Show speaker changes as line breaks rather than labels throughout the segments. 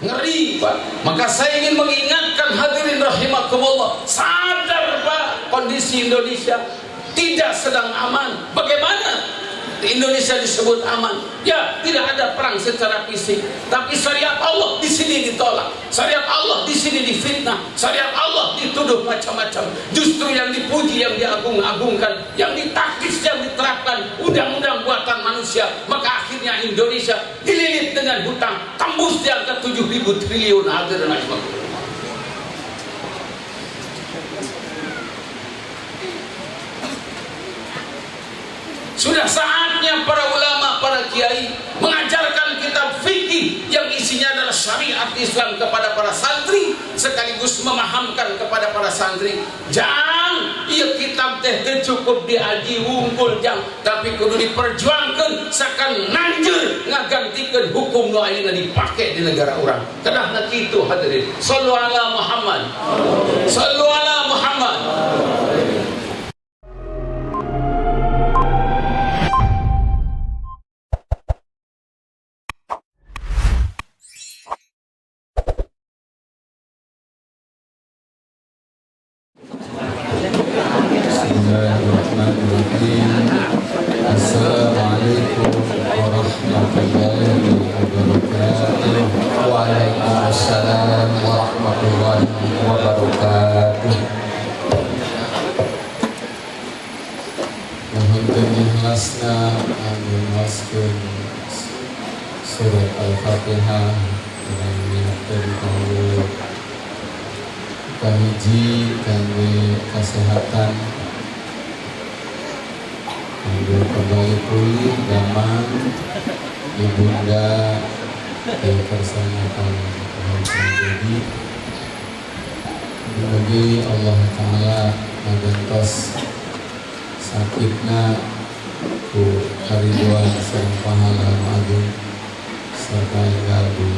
Ngeri Pak. Maka saya ingin mengingatkan hadirin rahimakumullah, sadar Pak, kondisi Indonesia tidak sedang aman. Bagaimana Indonesia disebut aman? Ya, tidak ada perang secara fisik, tapi syariat Allah di sini ditolak, syariat Allah di sini difitnah, syariat Allah dituduh macam-macam. Justru yang dipuji, yang diagung-agungkan, yang ditaktis, yang diterapkan undang-undang buatan manusia. Maka akhirnya Indonesia dililit dengan hutang tembus di angka 7.000 triliun. Hadirin rahimakumullah. Sudah saatnya para ulama, para kiai mengajarkan kitab fikih yang isinya adalah syariat Islam kepada para santri, sekaligus memahamkan kepada para santri. Jangan ia kitab teh cukup diaji wungkul jang, tapi kudu diperjuangkan sakan nanjur ngagantikan hukum nu ayeuna dipake di negara orang. Kenapa kitu hadirin? Shallu ala Muhammad. Shallu ala Muhammad.
Assalamualaikum warahmatullahi wabarakatuh. Waalaikumsalam warahmatullahi wabarakatuh. Mohon ikhlasna menguaskan surat Al-Fatihah dengan niatan kanggo kahiji kanggo kesehatan, kanggo kembali pulih gaman ibunda dipersanakan jadi bagi Allah Ta'ala magantos sakitna ku kariduan sareng pahala agung serta enggal di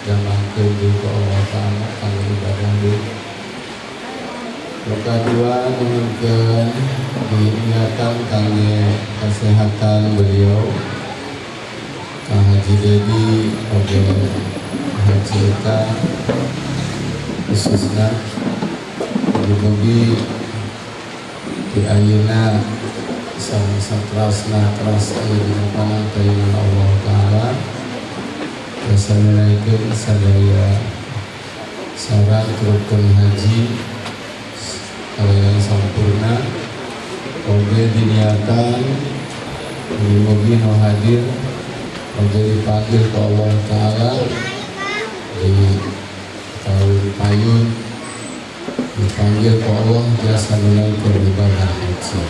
jamankeun ku Allah Ta'ala kanggo ibadah deui. Kedua, mohonkeun diingatkan kangge kesehatan beliau Kang Haji Dedi oge Haji Eka khususna mugi-mugi di ayeuna sareng satrasna teras aya dina panangteunan Allah Ta'ala wassalamualaikum sadaya saran rukun haji yang sempurna oge diniatan mugi-mugi no hadir oge dipanggil ke Allah Ta'ala di tahun payun dipanggil ke Allah jasa menunaikan ibadah haji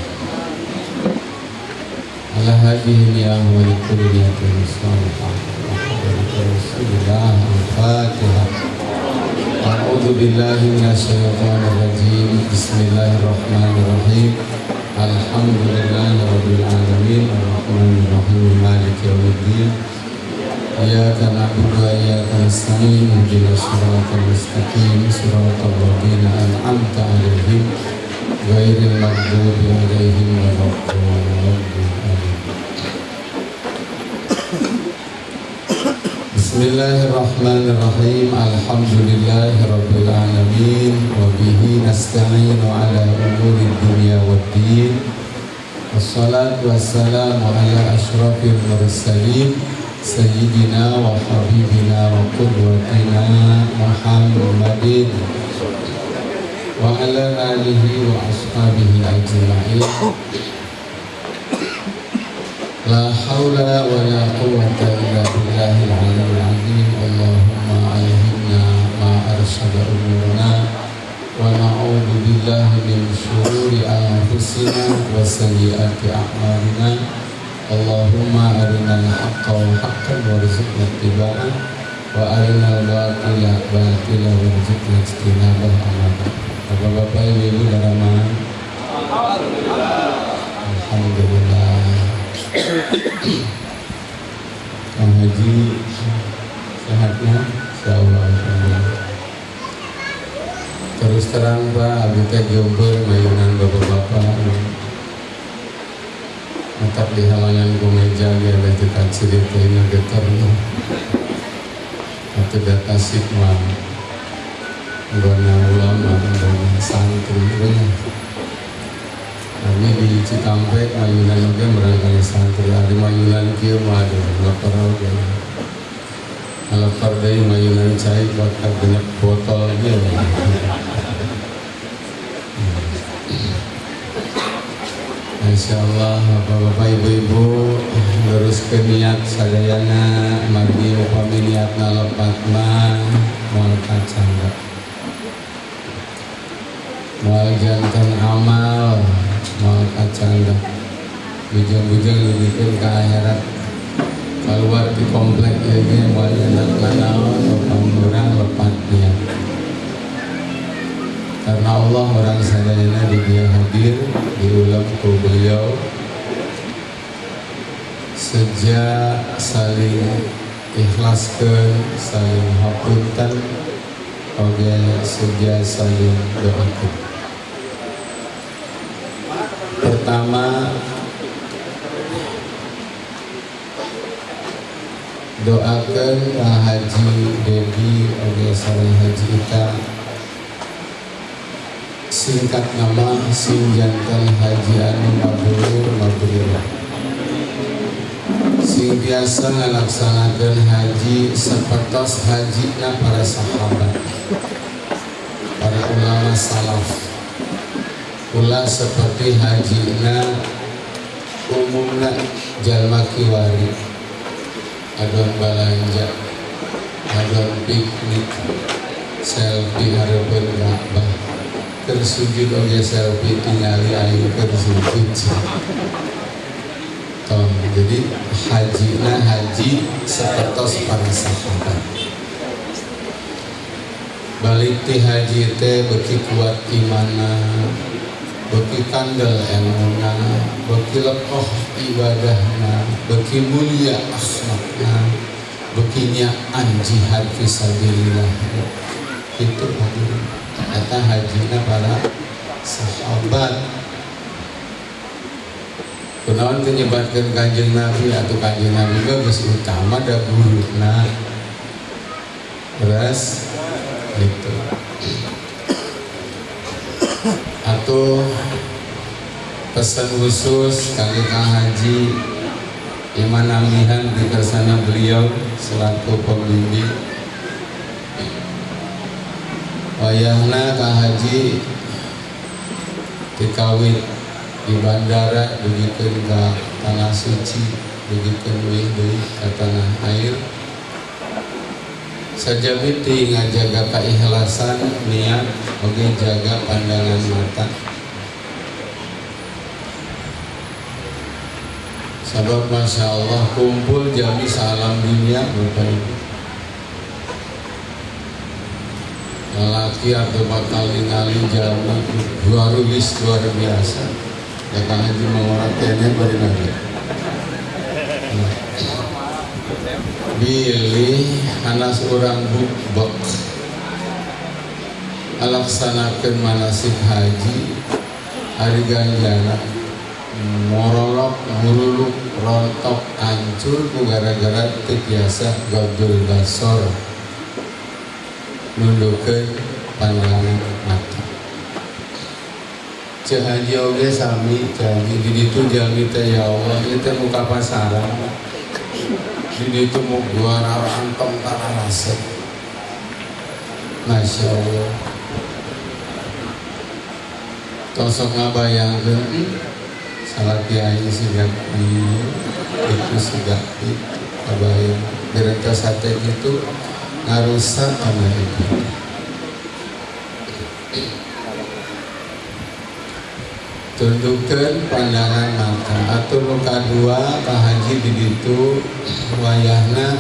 ala hadihi yang walikul niyatul salihah Rasulullah Al-Fatihah. A'udzu billahi minasyaitonir rajim. Bismillahirrahmanirrahim. Alhamdulillahirabbil alamin arrahmanir rahim maliki yaumiddin. Iyyaka na'budu wa iyyaka nasta'in ihdinas siratal mustaqim siratal ladzina an'amta 'alaihim ghairil maghdubi 'alaihim waladdallin. Bismillahirrahmanirrahim. Alhamdulillahirabbil alamin wa bihi nasta'inu ala umuri dunya waddin. Wassalatu wassalamu ala asyrafil mursalin sayyidina wa habibina wa qudwatina Muhammadin wa ala alihi wa ashabihi ajma'in. La haula wa la quwwata illa billahil aliyyil azim. Allahumma alhimna ma arsyada umurna wa na'udzu billahi min syururi anfusina wa sayyiati a'malina. Allahumma arinal haqqa haqqan warzuqna ittiba'ah wa arinal batila batilan warzuqna ijtinabah. Bapak-bapak, ibu-ibu darama, alhamdulillah. Kang Haji sehatnya insyaallah. Terus terang Pak, abdi teh jombor mayunan bapak-bapak tetap di halaman ku meja ge ada tekan cilik teh geter tidak tasik mah guna ulama guna santri kami di Cikampek mayunan oge merangkali santri ada mayunan kieu mah ada lapar oge lapar deui mayunan cai bakal genep botol ge Insyaallah Bapak-bapak Ibu-ibu luruskeun niat sadayana margi upami niatna lepat mah moal kacangga moal jantan amal moal kacangga bujang-bujang dibikeun ka akhirat keluar di komplek ieu ge moal jantan nanaon upamurang lepat niat karena Allah orang sadayana di dia hadir diulang ku beliau sejak saling ikhlaskeun saling hapunten oge sejak saling doakeun. Pertama doakeun ka Haji Dedi oge sareng Haji Ita singkat nama sing jantan haji anu mabrur sing biasa ngalaksanakeun haji sapertos hajina para sahabat para ulama salaf ulah seperti hajina umumna jalma kiwari adon balanja adon piknik selfie hareupeun Ka'bah tersujud oge selfie tingali aing tersujud tom jadi haji sapertos para sahabat balik ti haji teh beuki kuat imana beuki kandel emuna beuki lekoh ibadahna beuki mulia akhlakna beuki nyaan jihad fisabilillah itu hadirin kata hajina para sahabat kunaon penyebatkan kanjeng Nabi atau kanjeng Nabi geus utama da guruna terus gitu atau pesan khusus kali Kang Haji Iman Amihan di kersana beliau selaku pembimbing wayahna Kang Haji dikawin di bandara dugikeun ka tanah suci dugikeun deui ka tanah air sajabiti ngajaga keikhlasan niat oge jaga pandangan mata sabab Masya Allah kumpul jami salam dunia Bapak Ibu lelaki atau bakal ningali jami luar biasa ya Kang Haji mengorakannya beri lagi pilih anak orang bukbek alaksanakan manasik haji hari ganjana morolok muruluk rontok hancur gara-gara biasa gabdul basor nundukeun pandangan mata cek haji oge sami haji di ditu jalmi teh ya Allah ieu teh muka pasaran di ditu mau gua rarantong tararasep Masya Allah tosok ngabayangkeun salah kiai siga itu siga kabayang direntos hate itu ngarusak anak itu tundukkan pandangan mata atau muka dua Kang Haji di ditu wayahna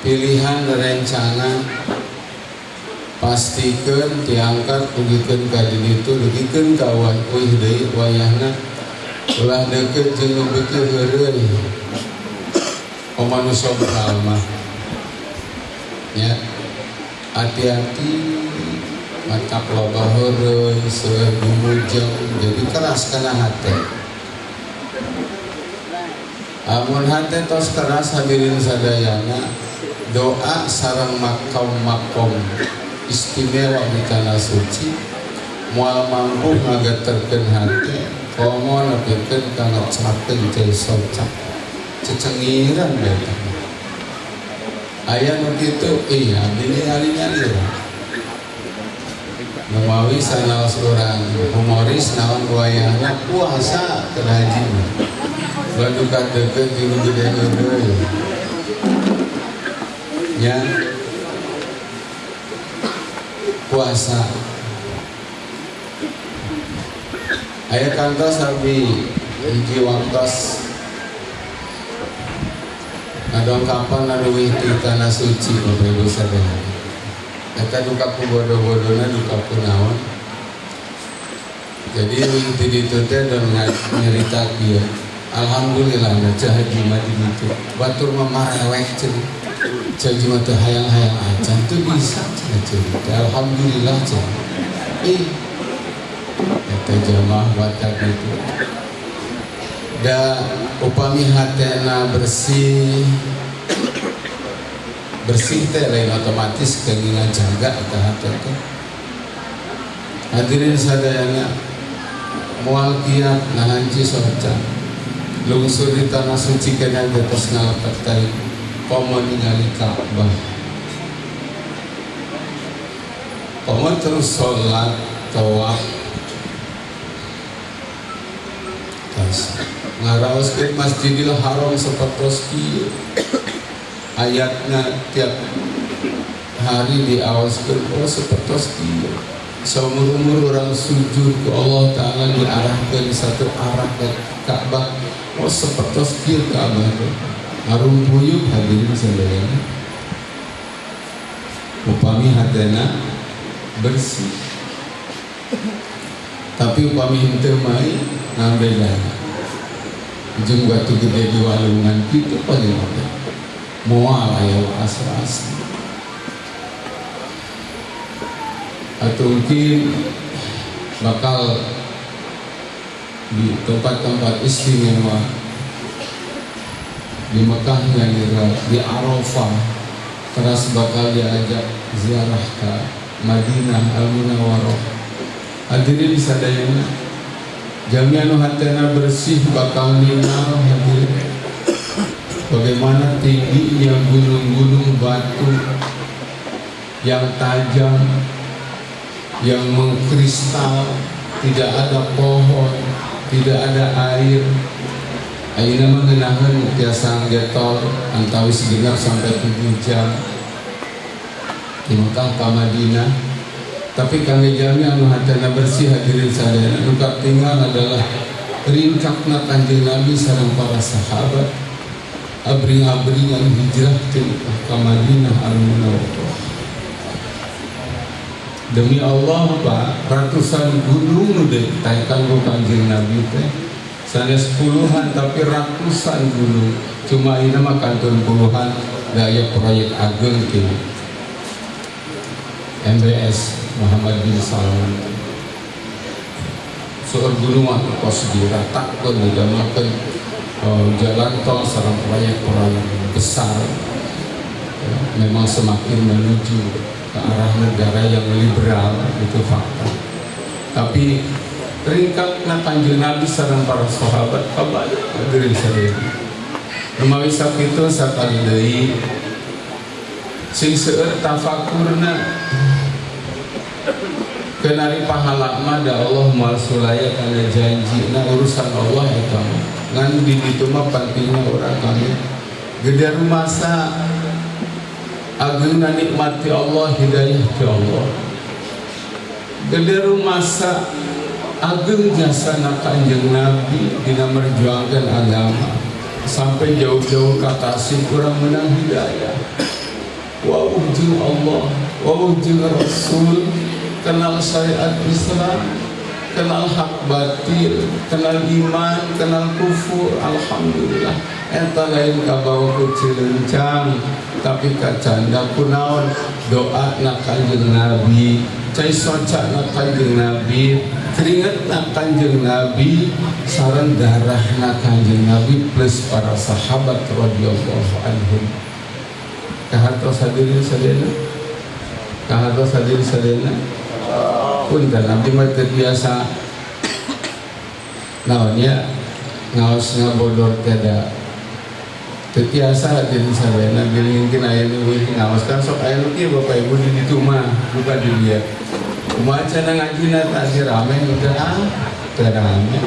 pilihan rencana pastikan diangkat dugikeun ka di ditu dugikeun ka wayah deui wayahna ulah deukeut jeung nu beuki heureun omanu sombal mah ya hati-hati mata loba heureun seueur bumujeng jadi keras kana hate Amun hate tos keras hadirin sadayana, doa sareng makom istimewa di tanah suci moal mampu ngageterkeun hate komo nepikeun kana cakeun teh socak cecengiran beta aya nu kitu iya dini hari-hari mewawi sanaos urang humoris naon wayahna puasa kerajin baru kadekeun di gede deui nya puasa aya kantos abi hiji waktos adong kapan aduh ti tanah suci Bapak Ibu sadaya eta duka ku bodoh-bodohna duka ku naon jadi ti ditu teh dan nyerita kieu alhamdulillah na cah haji mah di ditu batur mah marewek cenah cah haji mah teh hayang-hayang acan teu bisa cenah alhamdulillah cenah eta jamaah watak itu da upami hatena bersih teh lain otomatis keinginan jaga eta hate teh hadirin sadayana moal kiat nahanci soca lungsur di tanah suci kena terus ngalapetai komo ningali Ka'bah komo terus sholat tawaf ngaraoskeun Masjidil Haram sapertos kieu ayatna tiap hari diaoskeun sapertos kieu saumur-umur orang sujud ke Allah Ta'ala diarahkeun satu arah ke Ka'bah sapertos kieu Ka'bah harum puyuh hadirin sadayana upami hatena bersih tapi upami henteu mai ngambedana jeung batu gede di walungan kitu paling ada moal aya asra-asri atau mungkin bakal di tempat-tempat istimewa di Mekah di Arafah terus bakal diajak ziarah ke Madinah Al-Munawwarah hadirin sadayana jami anu hatena bersih bakal ningal hadirin bagaimana tingginya gunung-gunung batu yang tajam yang mengkristal tidak ada pohon tidak ada air ayeuna mah ngeunaheun tiasa getol antawis genep sampai 7 jam di Mekah ka Madinah tapi kangge jami anu hatena bersih hadirin sadayana nu tinggal adalah ringkakna Kanjeng Nabi sareng para sahabat abring-abringan hijrah ka Madinah Al-Munawwarah demi Allah Pak ratusan gunung nu ditaekan ku Kanjeng Nabi teh sanes puluhan tapi ratusan gunung cuma ini mah kantun puluhan daya proyek ageng ti MBS Muhammad bin Salman suur gunung mah kos diratakeun didamelkeun jalan tol sareng proyek-proyek besar memang semakin menuju ke arah negara yang liberal itu fakta tapi ringkakna Kanjeng Nabi sareng para sahabat kabaya hadirin sadayana rumawi sakitu sakali deui sing seueur tafakurna kenari pahala mah da Allah moal sulaya kana janjina urusan Allah eta ngan di ditu mah pentingna urang kami gede rumasa ageuna nikmati Allah hidayah ti Allah gede rumasa ageng jasana Kanjeng Nabi dina merjuangkeun agama sampai jauh-jauh ka tasik urang menang hidayah wa ujung Allah wa ujung Rasul kenal syariat Islam kenal hak batil kenal iman kenal kufur alhamdulillah eta lain kabawa ku cilencang tapi kacanda kunaon doa na Kanjeng Nabi cai soca na Kanjeng Nabi Keringatna Kanjeng Nabi sareng darahna Kanjeng Nabi plus para sahabat radhiyallahu anhum. Kahartos hadirin sadayana, kahartos hadirin sadayana. Punten Nabi mah terbiasa naonnya ngaos ngabodor tiada terbiasa hadirin sadayana bilingkeun aya nu ngaos kan sok aya nu kieu Bapak Ibu di ditu mah bukan di dia. Kumaha cenah ngajina tah rame udah terame.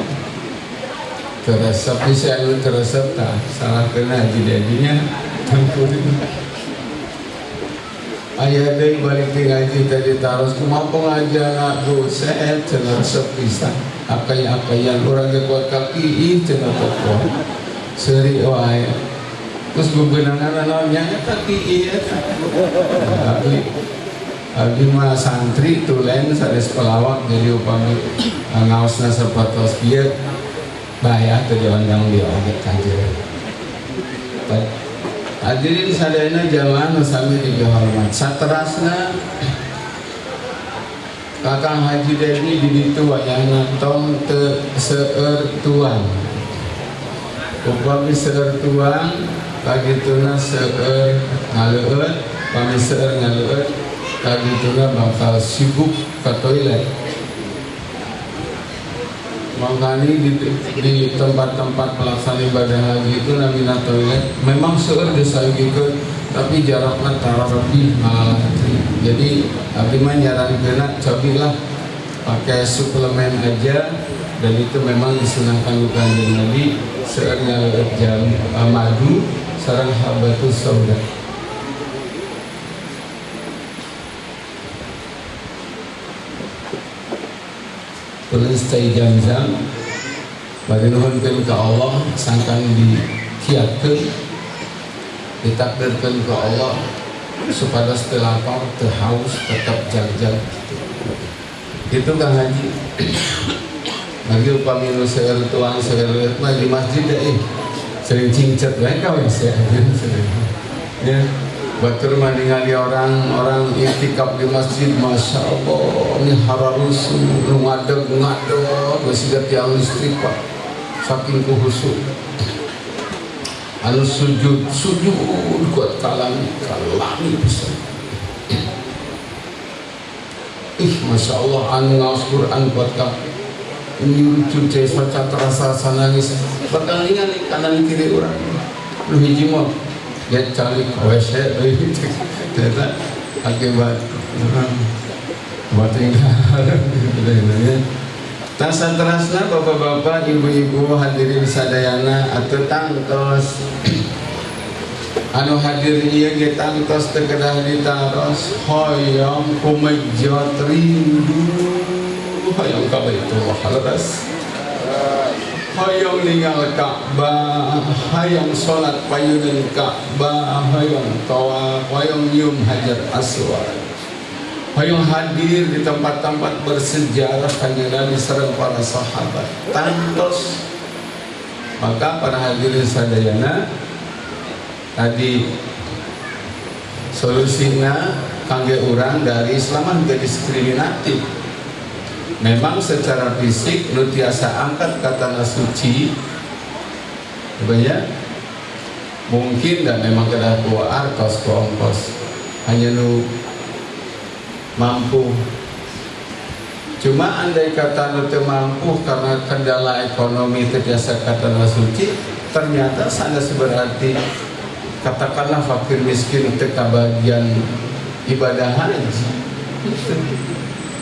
Teresep bisa anu teresep tah salah kena haji-hajinya tempurun. Aya deui balik ti ngaji tadi taros kumaha pengajian dosen cenah resep pisan. Akai-akaian urang ge kuat kaki ih cenah teh. Seuri wae. Terus bebenangan naonnya kaki ieu eta. Abdi mah santri tulen sanes pelawak jadi upami ngaosna sapatos kieu bayar teu diondang dia oge kanjeur. Hadirin sadayana jamaah nu sami dihormat. Saterasna Kakang Haji Dedi di ditu wayahna tong teu seueur tuang. Upami seueur tuang kagituna seueur ngaleueut, pami seueur ngaleueut kagituna bakal sibuk ke toilet. Makanya di tempat-tempat pelaksana ibadah haji itu namina toilet memang seueur disaeugikeun tapi jaraknya tara lebih malah. Jadi abdi mah nyarankeunna cobilah pakai suplemen aja, dan itu memang disunahkan Kanjeng Nabi seueur ngaleueut jam madu sareng habatus sauda. Pelestai jam-jam bagi nuhunkeun ke Allah sangkan dikiatkeun ditakdirkeun ke Allah supados teu lapar teu haus tetap jag-jag gitu Kang Haji. Bagi upami nu seueur tuang seueur mah di masjid deh sering cingcet wae kawe sia ya batur mah ningali orang iktikaf di masjid, masya Allah ini hararusu nu ngadeg geus tiang listrik Pak saking kuhusu anu sujud kuat kalami pisan. Masya Allah anu ngaos Quran kuat ka ini lucu saca terasa nangis bakal ningali kanan kiri urang nu hiji mah ya calik WC ternyata akibat tinggal tasan terasna bapak-bapak ibu-ibu hadirin sadayana atau tangtos anu hadir ieu ge tangtos teu kedah ditaros hoyong kumejot rindu hoyong ka Baitullah leres hoyong ninggal Ka'bah, hoyong sholat payunan Ka'bah, hoyong tawaf, hoyong nyium Hajar Aswad, hoyong hadir di tempat-tempat bersejarah Kanjeng Nabi sareng para sahabat. Tantos maka para hadirin sadayana tadi solusinya kangge urang dari Islam menjadi diskriminatif. Memang secara fisik nu tiasa angkat kata suci banyak mungkin dan memang kedah ku artos ku ongkos hanya nu mampu. Cuma andai kata nu teu mampu karena kendala ekonomi terbiasa kata suci, ternyata sanes berarti katakanlah fakir miskin teu kabagian ibadah haji.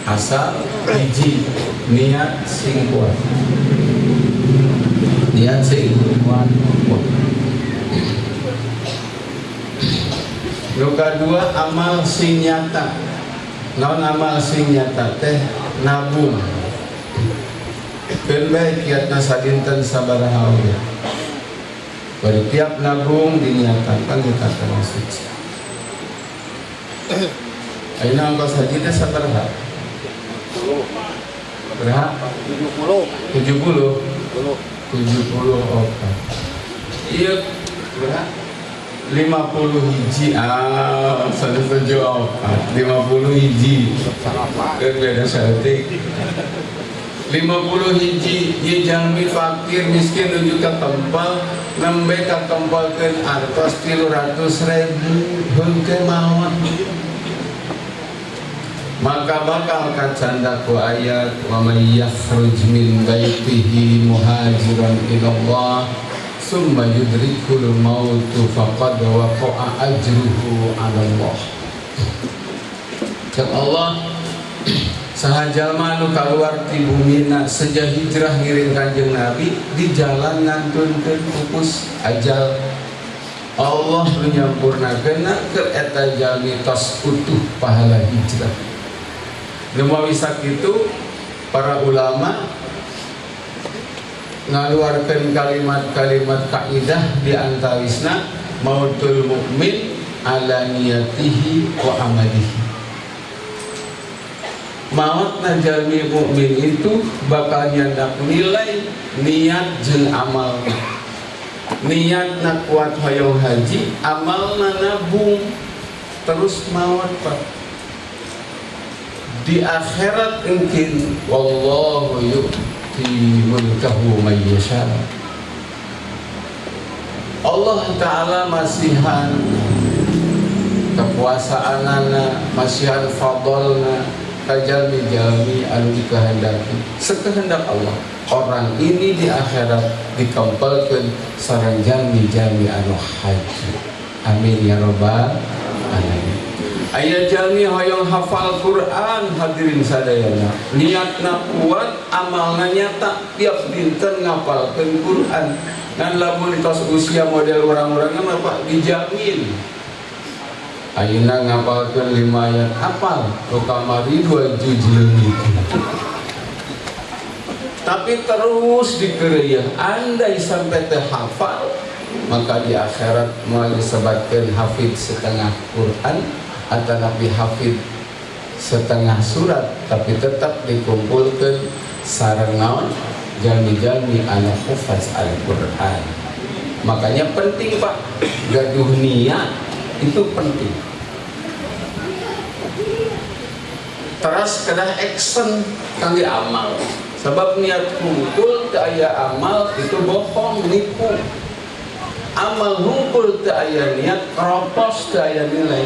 Asal hiji niat sing kuat, niat sing kuat. Nu kadua amal sing nyata. Naon amal sing nyata teh nabung. Keun bae kiatna sadinten sabaraha oge. Bari tiap nabung dinyatakan di kata suci. Ayeuna ongkos haji teh sabaraha? Berapa? 70 oke. Iya berapa? 50 hiji saya setuju 50 hiji kan beda syatik 50 hiji ye jalmi fakir miskin nuju ka tempel nembe ka tempelkeun artos 300.000 heukeun mawon. Maka bakal kacanda ku ayat wa may yakhruj min baitihi muhajiran ila Allah summa yudrikul mautu faqad waqa'a ajruhu 'ala Allah. Ya Allah, sahaja anu kaluar ti bumina sejak hijrah ngiring Kanjeng Nabi di jalan ngantunkeun pupus ajal. Allah menyampurnakeun ke eta jalmi tos utuh pahala hijrah. Lemawi sakitu para ulama ngaluarkeun kalimat-kalimat kaidah di antawisna mautul mukmin ala niyatihi wa amalihi. Mautna jalmi mukmin itu bakal nyandak nilai niat jeung amal. Niatna kuat hoyong haji, amalna nabung, terus maut Pak. Di akhirat mungkin wallahu yu'ti mulkahu may yasha. Allah Ta'ala masihan kekuasaanana, masihan fadlna kajalmi-jalmi anu dikehendaki sekehendak Allah. Orang ini di akhirat dikempelkeun sareng jalmi-jalmi anu haji. Amin ya rabbal alamin. Aya jalmi hoyong hafal Quran hadirin sadayana. Niatna kuat, amalna nyata, tiap dinten ngapalkeun Quran. Ngan lamun tos usia model orang-orangnya mah Pak dijamin. Ayeuna ngapalkeun 5 ayat hafal, lu kamari 2 juz leungit. Tapi terus dikeureuh, andai sampai teu hafal, maka di akhirat moal disebatkeun hafid setengah Quran atau nabi hafid setengah surat, tapi tetap dikumpulkan sareng naon jalmi-jalmi anu hufaz Al-Qur'an. Makanya penting Pak, gaduh niat itu penting. Teras kedah action kangge amal. Sebab niat hungkul teu aya amal itu bohong, nipu. Amal hungkul teu aya niat, keropos teu aya nilai.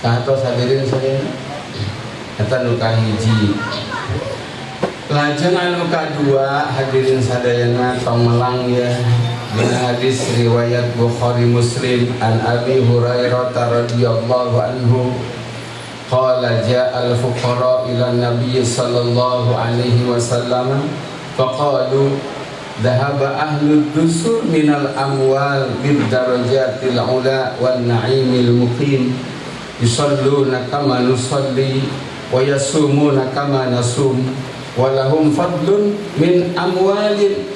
Katos hadirin sadayana eta nu kahiji. Lajeng anu kadua hadirin sadayana tong melang ya dina hadis riwayat Bukhari Muslim an Abi Hurairah radhiyallahu anhu qala ja'al fuqara ila Nabi sallallahu alaihi wasallam faqalu dhahaba ahlud dusur minal amwal bid darajatil ula wan na'imil muqim yusalluna kama nusalli wa yasumuna kama nasum wa lahum fadlun min amwalin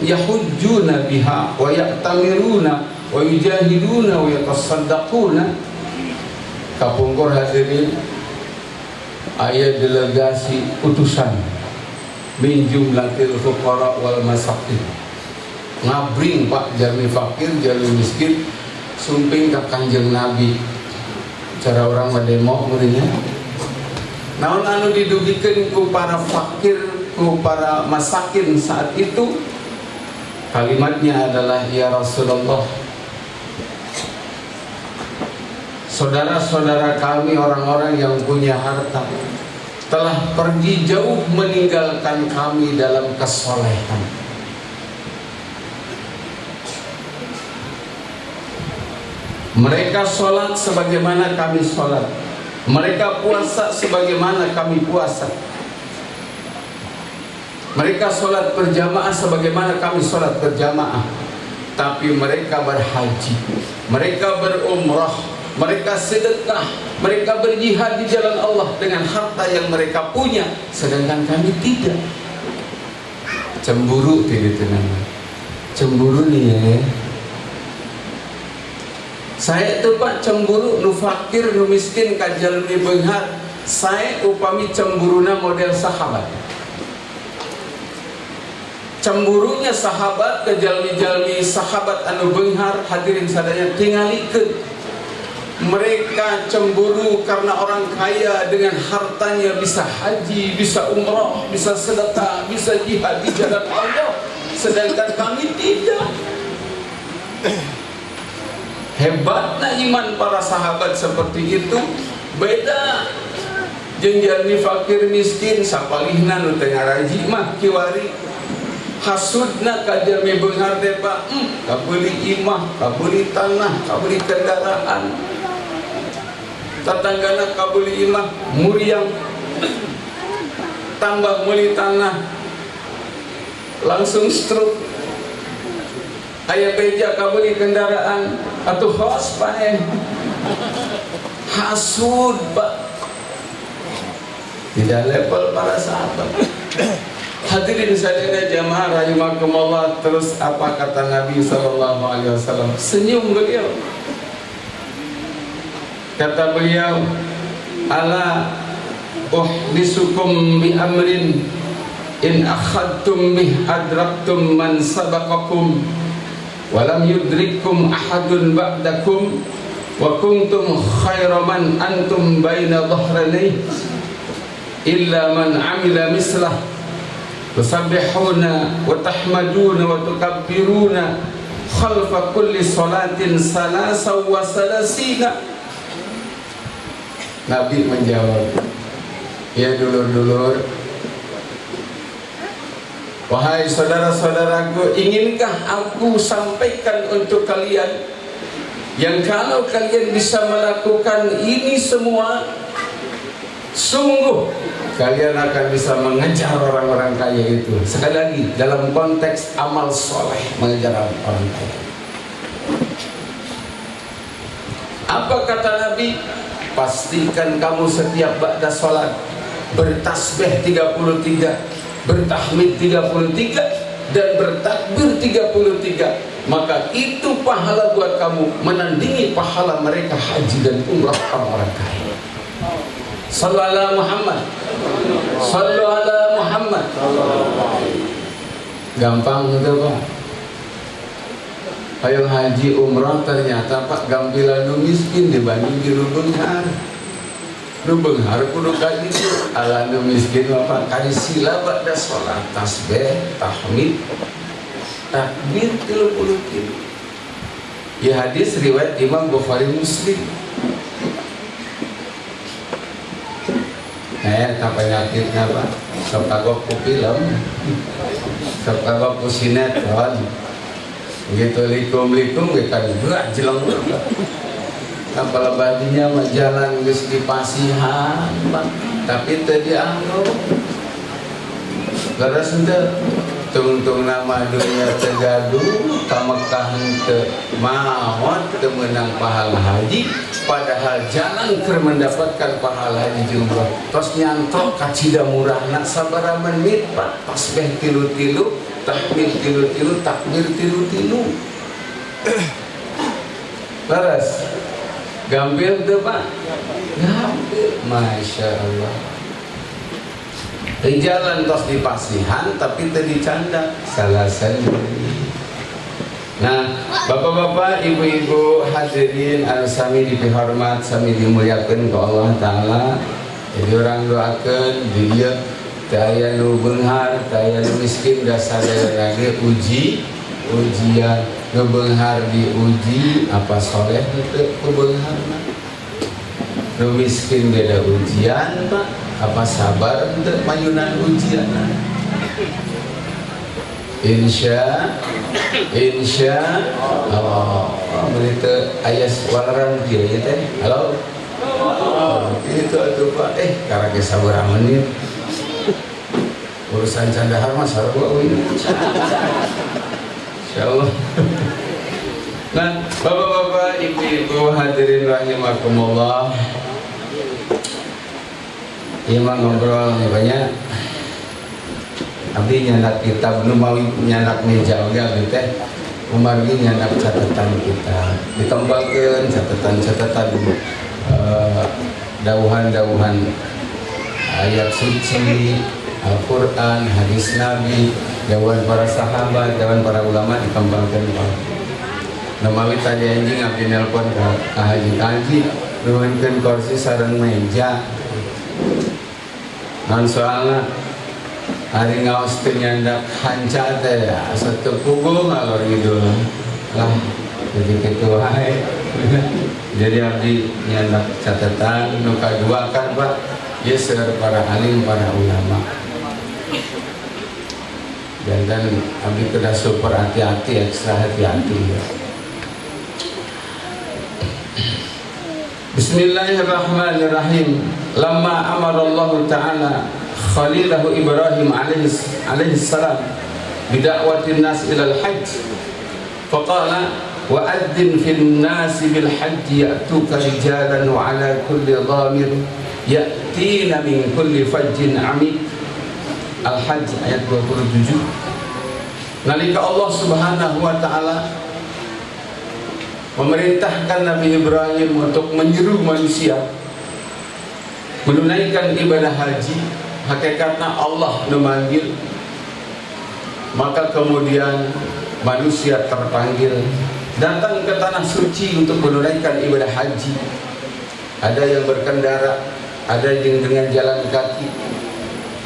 yahujjuna biha wa ya'tamiruna wa yujahiduna wa yatasaddaquna. Kapungkur hadirin aya delegasi utusan min jumlatil fuqara wal masakin ngabring Pak jalmi fakir jalmi miskin sumping ka Kanjeng Nabi. Cara orang ngademo meureunnya naon anu didugikeun ku para fakir, ku para masakin saat itu, kalimatnya adalah ya Rasulullah, saudara-saudara kami orang-orang yang punya harta telah pergi jauh meninggalkan kami dalam kesolehan. Mereka sholat sebagaimana kami sholat, mereka puasa sebagaimana kami puasa, mereka sholat berjamaah sebagaimana kami sholat berjamaah. Tapi mereka berhaji, mereka berumrah, mereka sedekah, mereka berjihad di jalan Allah dengan harta yang mereka punya, sedangkan kami tidak. Cemburu tidak tenang. Cemburu nih ya. Saya itu Pak cemburu nu fakir nu miskin kajalmi beunghar. Saya upami cemburuna model sahabat. Cemburunya sahabat ke jalmi-jalmi sahabat anu beunghar hadirin sadaya tingalikeun.
Mereka cemburu karena orang kaya dengan hartanya bisa haji, bisa umrah, bisa sedekah, bisa jihad di jalan Allah, sedangkan kami tidak. Hebatnya iman para sahabat seperti itu. Beda jenjani fakir miskin sapalihna nu teu ngaraji mah kiwari hasudna kajami beunghar teh Pak, kabeli imah, kabeli tanah, kabeli kendaraan. Tatanggana kabeli imah muriang, tambah meuli tanah langsung stroke. Aya beja kabeli kendaraan atuh hos pae. Hasud Pak, tidak level para sahabat. Hadirin sekalian jamaah rahimakumullah. Terus apa kata Nabi SAW? Senyum beliau. Kata beliau, ala uhdisukum bi amrin in akhadtum bih adraktum man sabaqakum walam yudrikkum ahadun ba'dakum wa kuntum khaira man antum baina dhahrani illa man amila mislah tusabbihuna wa tahmaduna wa tukabbiruna khalfa kulli salatin salasa wa salasina. Nabi menjawab, ya dulur-dulur, wahai saudara-saudaraku, inginkah aku sampaikan untuk kalian yang kalau kalian bisa melakukan ini semua, sungguh kalian akan bisa mengejar orang-orang kaya itu. Sekali lagi, dalam konteks amal soleh, mengejar orang kaya. Apa kata Nabi? Pastikan kamu setiap ba'da sholat bertasbih 33, bertahmid 33, dan bertakbir 33. Maka itu pahala buat kamu, menandingi pahala mereka haji dan umrah orang kaya. Sallu ala Muhammad, sallu ala Muhammad. Gampang itu Pak. Ayo haji umrah ternyata Pak gampilan nu miskin dibanding di Beunghar. Nu Beunghar kudu ka ditu, ala nu miskin Pak kali sila ba'da sholat tasbih, tahmid, takbir 30 kilo. Ya hadis riwayat Imam Bukhari Muslim. Tak penyakitnya Pak, sok kagok ku film, sok kagok ku sinetron. Begitu likum-likum kita gerak jelang kapal badinya mah jalan geus dipasihan Pak, tapi teu dianggo. Leres henteu tungtung nama dunia tegaduh ka Mekah henteu maot teu meunang pahala haji, padahal jalan keur mendapatkan pahala haji umrah. Tos nyantok ka cida murahna sabaraha menit Pak, tasbih tilu-tilu, takbir tilu-tilu, takbir tilu-tilu. Laras gampil tuh Pak, gampil, Masya Allah. Di jalan tos dipasihan tapi tadi canda salah sendiri. Nah, bapak-bapak, ibu-ibu hadirin anu sami dihormat, sami dimuliakeun ku Allah Ta'ala. Jadi orang doakeun di dieu teu aya nu beunghar, teu aya nu miskin, da sadaya ge ujian. Nu beunghar diuji apa soleh teu ku beungharna. Nu miskin beda ujian Pak, apa sabar teu mayunan ujianna. Insya Allah. Berita ayat walaran dia ya teh. Halo. Itu atuh Pak. Karage sabaraha menit. Urusan candahar mah sarua euy. Insyaallah. Nah, bapak-bapak, ibu-ibu hadirin rahimakumullah. Imam ngobrol banyak. Abdi nyandak kitab nu mawi nyandak meja oge abdi teh Umar ge nyandak catatan kita. Ditembangkeun catatan-catatan dawuhan-dawuhan ayat suci, Al-Qur'an, hadis Nabi, dawuhan para sahabat, dawuhan para ulama ditembangkeun.
Namawi tadi anjing abdi nelpon ke Haji nuhunkeun kursi sareng meja. Naon soalna hari ngaos teu nyandak hanca teh asa teu puguh ngalor ngidul. Lah jadi kitu wae. Jadi abdi nyandak catatan nu kadua kan Pak, ieu seueur para alim para ulama. Dan abdi kudu super hati-hati, ekstra hati-hati ya. Bismillahirrahmanirrahim. Lamma amara Allah Ta'ala khalilahu Ibrahim alaihi salam bida'watin nas ilal hajj faqala wa'adzin fil nasi bil hajji ya'tuka rijalan wa ala kulli dhamir ya'tina min kulli fajjin amik. Al-Hajj ayat 27. Nalika Allah Subhanahu wa taala memerintahkan Nabi Ibrahim untuk menyeru manusia menunaikan ibadah haji, hakikatnya Allah memanggil, maka kemudian manusia terpanggil datang ke tanah suci untuk menunaikan ibadah haji. Ada yang berkendara, ada yang dengan jalan kaki.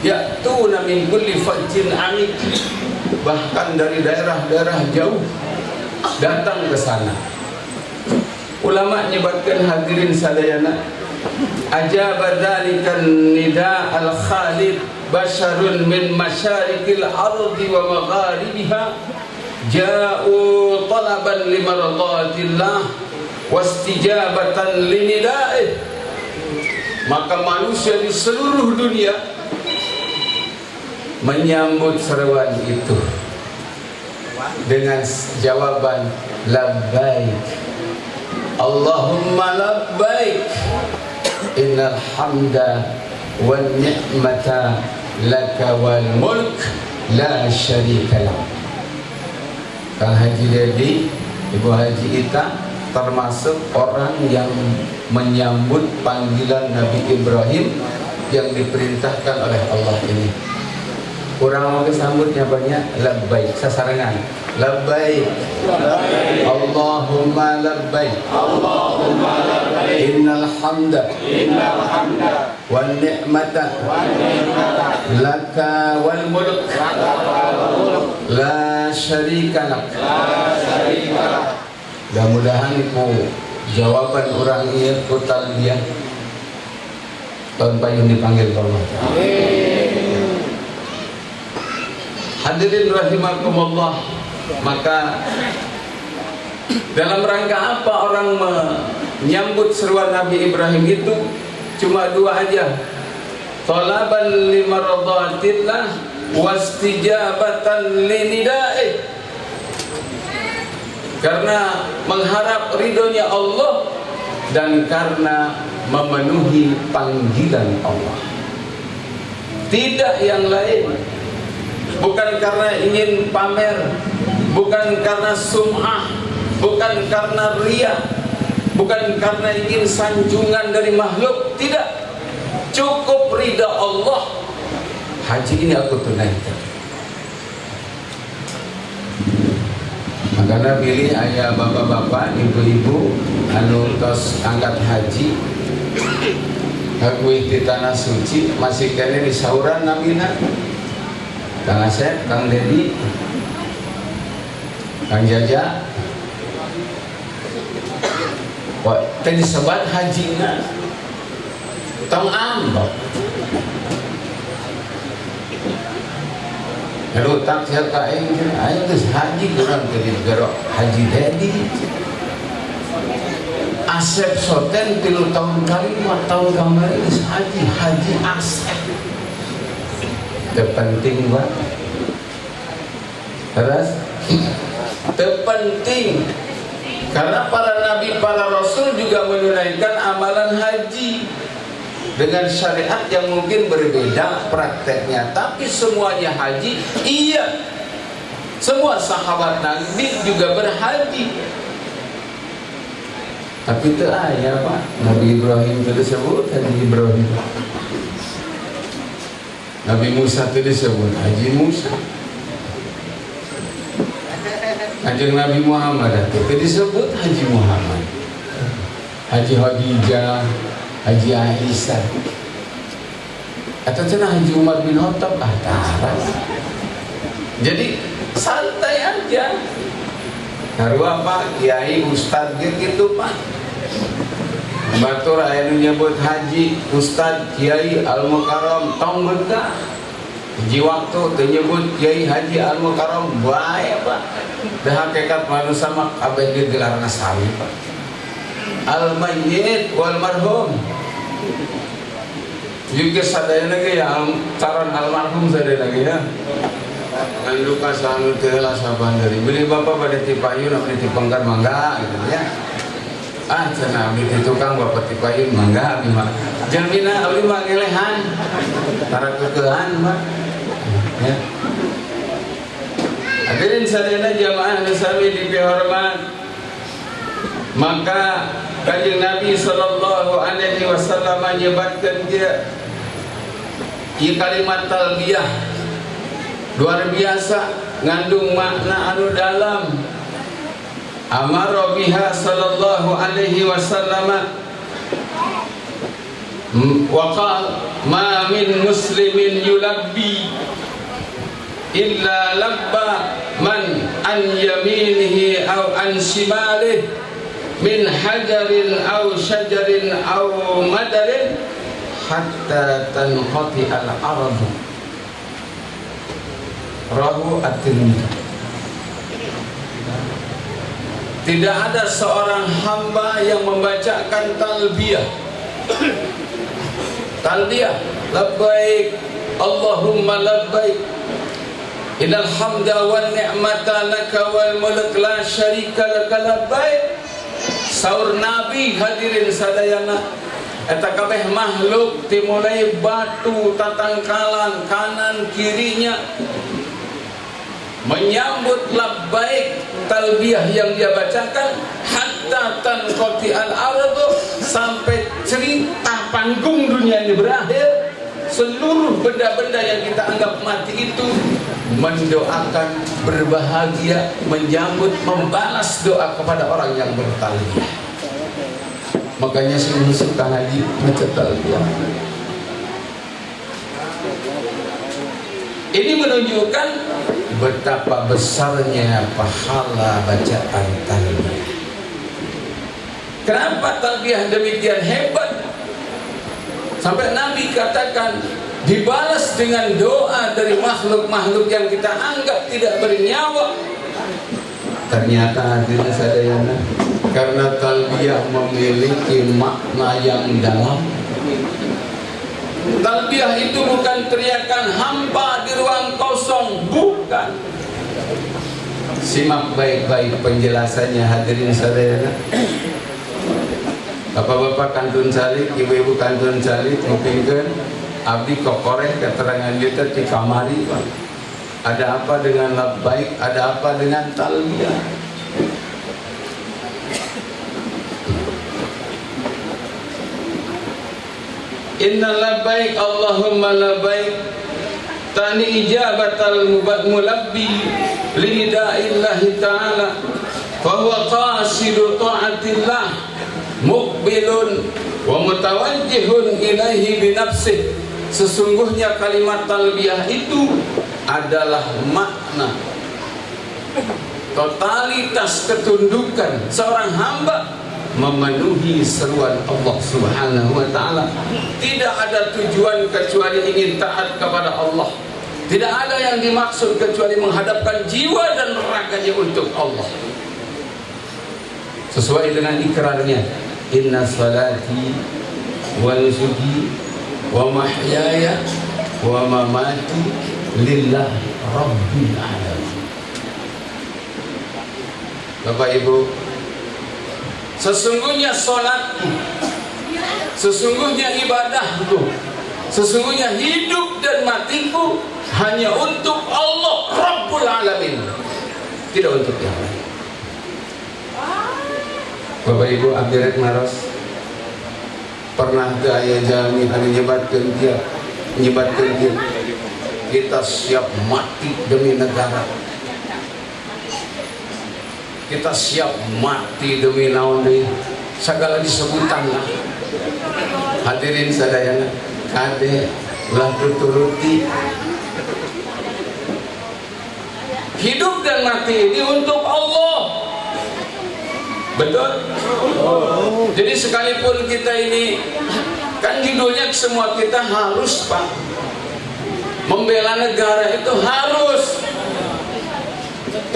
Ya'tuna min kulli fajjin amik, bahkan dari daerah-daerah jauh datang ke sana. Ulama nyebatkan hadirin sadayana, ajaba dzalikan nida al-khalid basharun min masyariqil ardi wa magharibiha ja'u talaban limardhatillah wastijabatan linida'ih. Maka manusia di seluruh dunia menyambut seruan itu dengan jawaban labbaik Allahumma labbaik innal hamda wan ni'mata laka wal mulk la syarika lak. Kang Haji Dedi, Ibu Haji Ita termasuk orang yang menyambut panggilan Nabi Ibrahim yang diperintahkan oleh Allah ini. Kurang mau sambutnya banyak labbaik sasarangan. Labbaik Allahumma labbaik innal hamda wan ni'mata laka wal mulk la syarika lak. Mudah-mudahan ku jawaban orang ieu ku talbiyah tahun payung dipanggil Allah. Hadirin rahimakumullah, maka dalam rangka apa orang menyambut seruan Nabi Ibrahim itu? Cuma dua aja, talaban limaradatillah wastijabatan linida'ih, karena mengharap ridhonya Allah dan karena memenuhi panggilan Allah, tidak yang lain. Bukan karena ingin pamer, bukan karena sum'ah, bukan karena riya, bukan karena ingin sanjungan dari makhluk, tidak. Cukup ridha Allah. Haji ini aku tunaikan. Makanya pilih ayah bapak-bapak, ibu-ibu anu tos angkat haji hakuih di tanah suci masih kene di sauran namina. Kang Asep, Kang Dedi, Kang Jaja, wah, tadi sebat hajinya, tong ambok. Lalu tak siapa yang ayo terus haji kurang jadi negara haji Dedi. Asep Soten 3 tahun kali 4 tahun kemarin haji Asep. Terpenting Pak. Terus terpenting karena para nabi, para rasul juga menunaikan amalan haji dengan syariat yang mungkin berbeda prakteknya, tapi semuanya haji. Iya, semua sahabat Nabi juga berhaji, tapi itu ayah Pak. Nabi Ibrahim itu disebut Haji Ibrahim, Nabi Musa itu disebut Haji Musa. Kanjeng Nabi Muhammad itu disebut Haji Muhammad, Haji Khadijah, Haji Aisyah, atau cenah Haji Umar bin Khattab taras. Jadi santai aja. Karua Pak Kiai Ustad gitu Pak. Batur aya nu nyebut haji, Ustad, Kiai Al-Mukarram tong betah. Hiji waktu teu nyebut Kiai Haji Al-Mukarram bae Pak. Da hakikat manusia mah kabeh digelarna sami Pak. Al-mayyit wal marhum. Juga sadayana ge ya caran almarhum sadayana ge ya. Ngan duka sanu teu lah saban dari beli bapak pada ti payun abdi ti penggar mangga gitu ya. Cenah abdi ti tukang bapak ti payun mangga abdi mah. Jalmina abdi mah ngelehan. Tara keukehan mah. Ya. Hadirin sadayana jamaah nu sami dipihormat. Maka Kanjeng Nabi sallallahu alaihi wasallam menyebutkan dia ieu kalimat talbiyah luar biasa ngandung makna anu dalam. Amara biha sallallahu alaihi wasallam wa qala ma min muslimin yulabbi illa labba man an yaminihi aw an shimalihi min hajarin aw syajarin aw madarin hatta tanqati al-ardu. Rahu at-Tirmidzi. Tidak ada seorang hamba yang membacakan talbiyah. Talbiyah, labbaik Allahumma labbaik, innal hamda wan ni'mata laka wal mulk la syarika laka labbaik. Saur Nabi hadirin sadayana, eta kabeh makhluk dimulai batu tatangkalan kanan kirinya menyambut labbaik talbiyah yang dia bacakan hatta tanqati al-ardu, sampai cerita panggung dunia ini berakhir. Seluruh benda-benda yang kita anggap mati itu mendoakan, berbahagia, menyambut, membalas doa kepada orang yang bertalbiyah. Makanya sungguh suka haji baca talbiyah. Ini menunjukkan betapa besarnya pahala bacaan talbiyah. Kenapa talbiyah demikian hebat? Sampai Nabi katakan dibalas dengan doa dari makhluk-makhluk yang kita anggap tidak bernyawa. Ternyata hadirin sadayana, karena talbiyah memiliki makna yang dalam. Talbiyah itu bukan teriakan hampa di ruang kosong, bukan. Simak baik-baik penjelasannya hadirin sadayana. Bapak-bapak kantun salik, ibu-ibu kantun salik, ngupingkeun abdi kokoreh keterangan kita di kamari Pak. Ada apa dengan labbaik, ada apa dengan talbiyah? Inna labbaik Allahumma labbaik tani ijabatal mulabbi lida'illahi ta'ala fa huwa qasidu ta'atillah muqbilun wa mutawajjihun ilaihi binafsih. Sesungguhnya kalimat talbiyah itu adalah makna totalitas ketundukan seorang hamba memenuhi seruan Allah Subhanahu wa ta'ala. Tidak ada tujuan kecuali ingin taat kepada Allah. Tidak ada yang dimaksud kecuali menghadapkan jiwa dan raganya untuk Allah. Sesuai dengan ikrarnya, inna salati wa nusuki wa mahyaya wa mamati lillahi rabbil alamin. Bapak Ibu, sesungguhnya salatku, sesungguhnya ibadahku, sesungguhnya hidup dan matiku hanya untuk Allah Rabbul Alamin, tidak untuk yang lain. Bapak Ibu abdirek maros, pernah gaya jalmi anu nyebatkeun dia kita siap mati demi negara.
kita siap mati demi naon deui segala disebutan lah. Hadirin sadayana kade ulah tuturuti. Hidup dan mati ini untuk Allah. Betul? Jadi sekalipun kita ini kan judulnya semua kita harus Pak membela negara itu harus,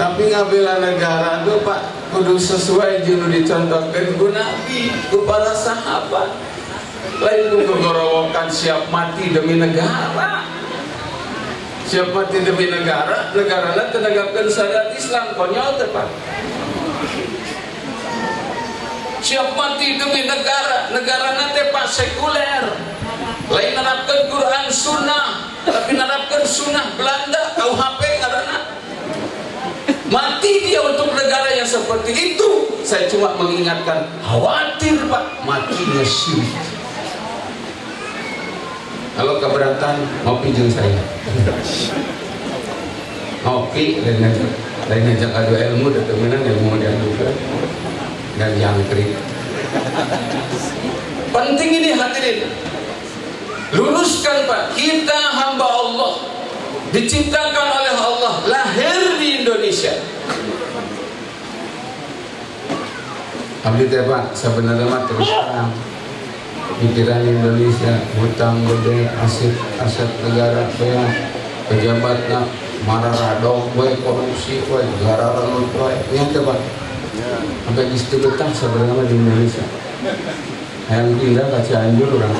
tapi ngabela negara itu Pak kudu sesuai jeung dicontohkeun ku Nabi ku para sahabat. Lain ku gorowokan siap mati demi negara. Siap mati demi negara, negarana tenegapkeun syariat Islam, konyol teh Pak. Siap mati demi negara, negarana teh Pak sekuler. Lain nerapkeun Quran Sunnah, tapi nerapkeun Sunnah Belanda, KUHP ngaranna. Mati dia untuk negara yang seperti itu. Saya cuma mengingatkan, khawatir Pak, matinya syirik. Kalau keberatan, ngopi jeung saya. Ngopi, lain ngajak adu ilmu, dan temenan ilmu diadukan. Dan jangkrik. Penting ini hadirin. Luruskan Pak, kita hamba Allah, diciptakan oleh Allah, lahir di Indonesia. Abdi teh Pak, sebenarnya mah terus terang pikiran Indonesia, hutang gede, aset negara, pejabatnya mararadok, korupsi, negara ranut, ya teh Pak. Sampai di situ betah sebenarnya di Indonesia. Yang pindah ke Cianjur orang.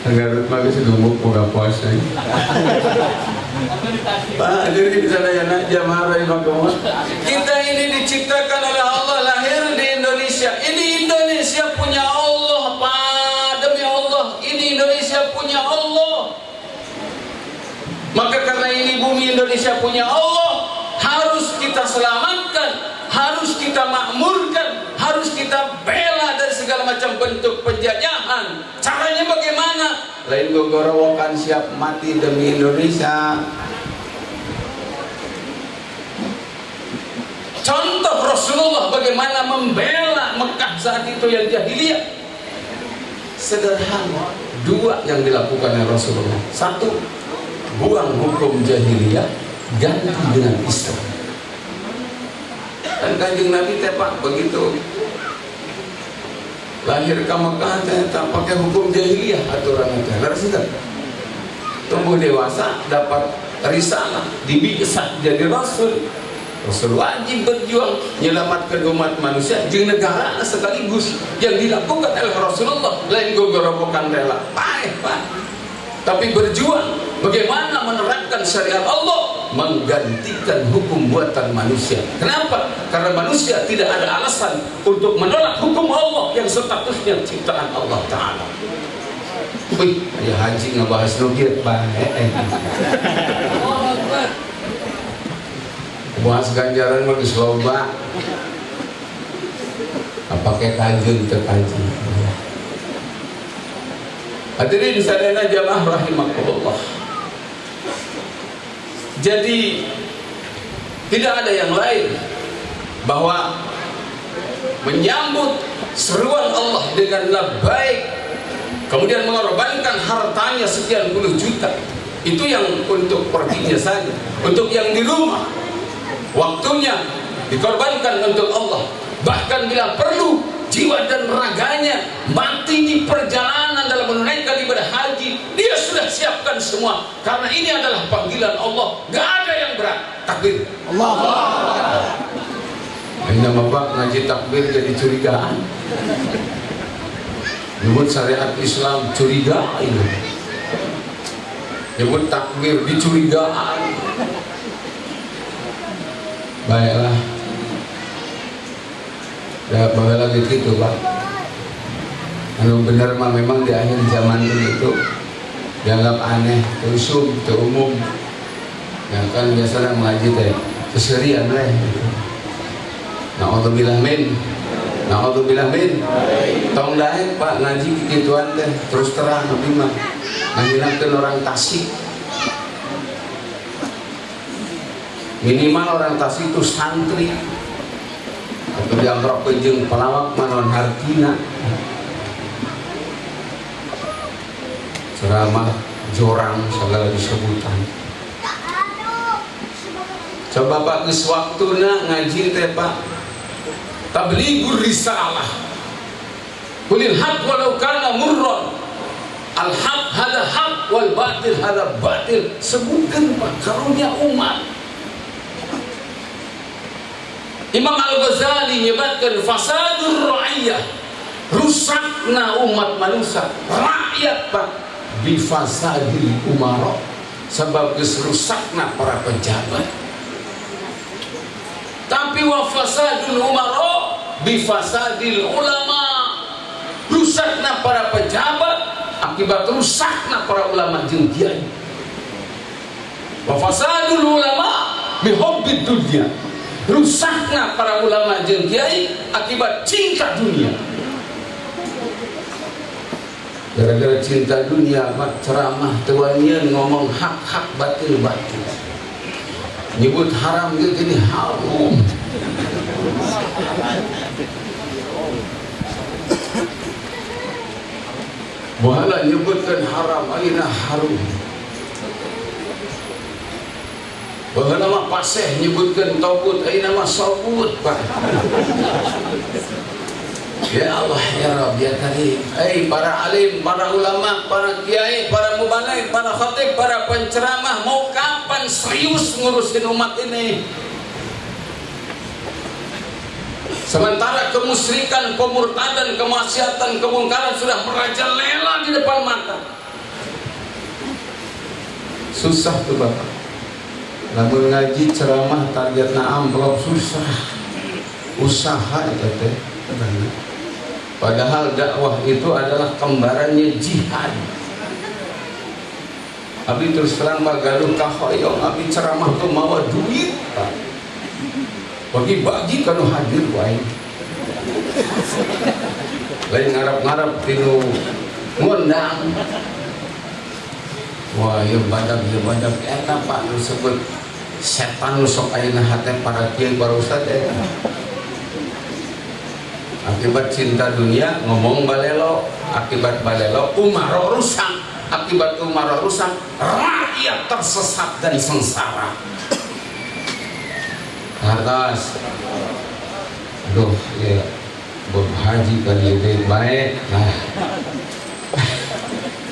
Garut mah geus dumbuk boga puasa. Pak, jadi di sana ya nak jamaah rahimakumullah. Kita ini diciptakan oleh Allah, lahir di Indonesia. Ini Indonesia punya Allah, Pak. Demi Allah, ini Indonesia punya Allah. Maka karena ini bumi Indonesia punya Allah, harus kita selamatkan, harus kita makmurkan, harus kita bela dari segala macam bentuk penjajahan. Caranya bagaimana? Lain gogorowokan siap mati demi Indonesia. Contoh Rasulullah bagaimana membela Mekah saat itu yang jahiliyah. Sederhana, dua yang dilakukan oleh Rasulullah. Satu, buang hukum jahiliyah, ganti dengan Islam. Dan Kanjeng Nabi teh Pak begitu lahir ke Mekah teh tak pakai hukum jahiliyah aturan teh. Laras itu tumbuh dewasa dapat risalah, dibiasa jadi rasul. Rasul wajib berjuang menyelamatkan umat manusia jeung negara sekaligus yang dilakukan oleh Rasulullah. Lain gogorowokan rela, Pak. Tapi berjuang bagaimana menerapkan syariat Allah, menggantikan hukum buatan manusia. Kenapa? Karena manusia tidak ada alasan untuk menolak hukum Allah yang statusnya ciptaan Allah Ta'ala. Wih, ya haji ngebahas nukir, Pak. Bahas ganjaran mah geus loba. Apake kajeun teu kaji. Hadirin sadayana jamaah rahimakumullah. Jadi tidak ada yang lain bahwa menyambut seruan Allah dengan labbaik, kemudian mengorbankan hartanya sekian puluh juta, itu yang untuk perginya saja. Untuk yang di rumah, waktunya dikorbankan untuk Allah. Bahkan bila perlu, jiwa dan raganya mati di perjalanan dalam menunaikan ibadah haji, dia sudah siapkan semua. Karena ini adalah panggilan Allah, gak ada yang berat. Takbir Allah. Hanya Bapak ngaji takbir jadi curigaan. Nyebut syariat Islam curiga ini. Nyebut takbir dicurigaan. Baiklah. Ya bawa lagi gitu Pak. Anu bener mah memang di akhir zaman itu dianggap aneh, terusum, terumum. Ya kan biasanya mengaji teh keserian lah. Na'udzubillah min. Tong daek Pak ngaji kituan teh terus terang tapi mah ngahilangkeun orang Tasik. minimal orang tas itu santri atau dianggap jeung pelawak manon hartina ceramah jorang segala disebutan. Coba Pak geus waktuna ngaji teh Pak, tablighur risalah qulil haq walau kana murran, al haq hada haq wal batil hada batil. Sebutkan Pak karunia umat. Imam Al-Ghazali nyebatkan fasadur ra'iyah, rusakna umat manusia rakyat Pak bifasadil umara, sebab geus rusakna para pejabat. Tapi wa fasadul umara bifasadil ulama, rusakna para pejabat akibat rusakna para ulama jeung kiai. Wa fasadul ulama bihubbid dunya, rusakna para ulama jeung kiai akibat cinta dunia. Gara-gara cinta dunia mak ceramah tuannya ngomong hak-hak batil-batil, nyebut haram gitu ini haram. Bahala nyebutkan haram aina haram. Bahala mah paseh nyebutkan taubat aina mah sabut Pak. Ya Allah ya Rabb ya Karim. Para alim, para ulama, para kiai, para mubaligh, para khatib, para penceramah, mau kapan serius ngurusin umat ini? Sementara kemusyrikan, kemurtadan, kemaksiatan, kemungkaran sudah merajalela di depan mata. Susah tuh Bapak. Lamun ngaji ceramah targetna amplop susah. Usaha itu teh. Padahal dakwah itu adalah kembarannya jihad. Abi terus terang magaluh kahoyong, abi ceramah tuh mawa duit Pak. Bagi-bagi kanu hadir wae. Lain ngarap-ngarap tinu ngundang. Wah, ieu badag eta Pak nu sebut setan nu sok ayeuna hate para kiai para ustad eta. Akibat cinta dunia ngomong balelo, akibat balelo umaro rusak, akibat umaro rusak rakyat tersesat dan sengsara. Atas, aduh ya, berhaji kali ini baik. Nah,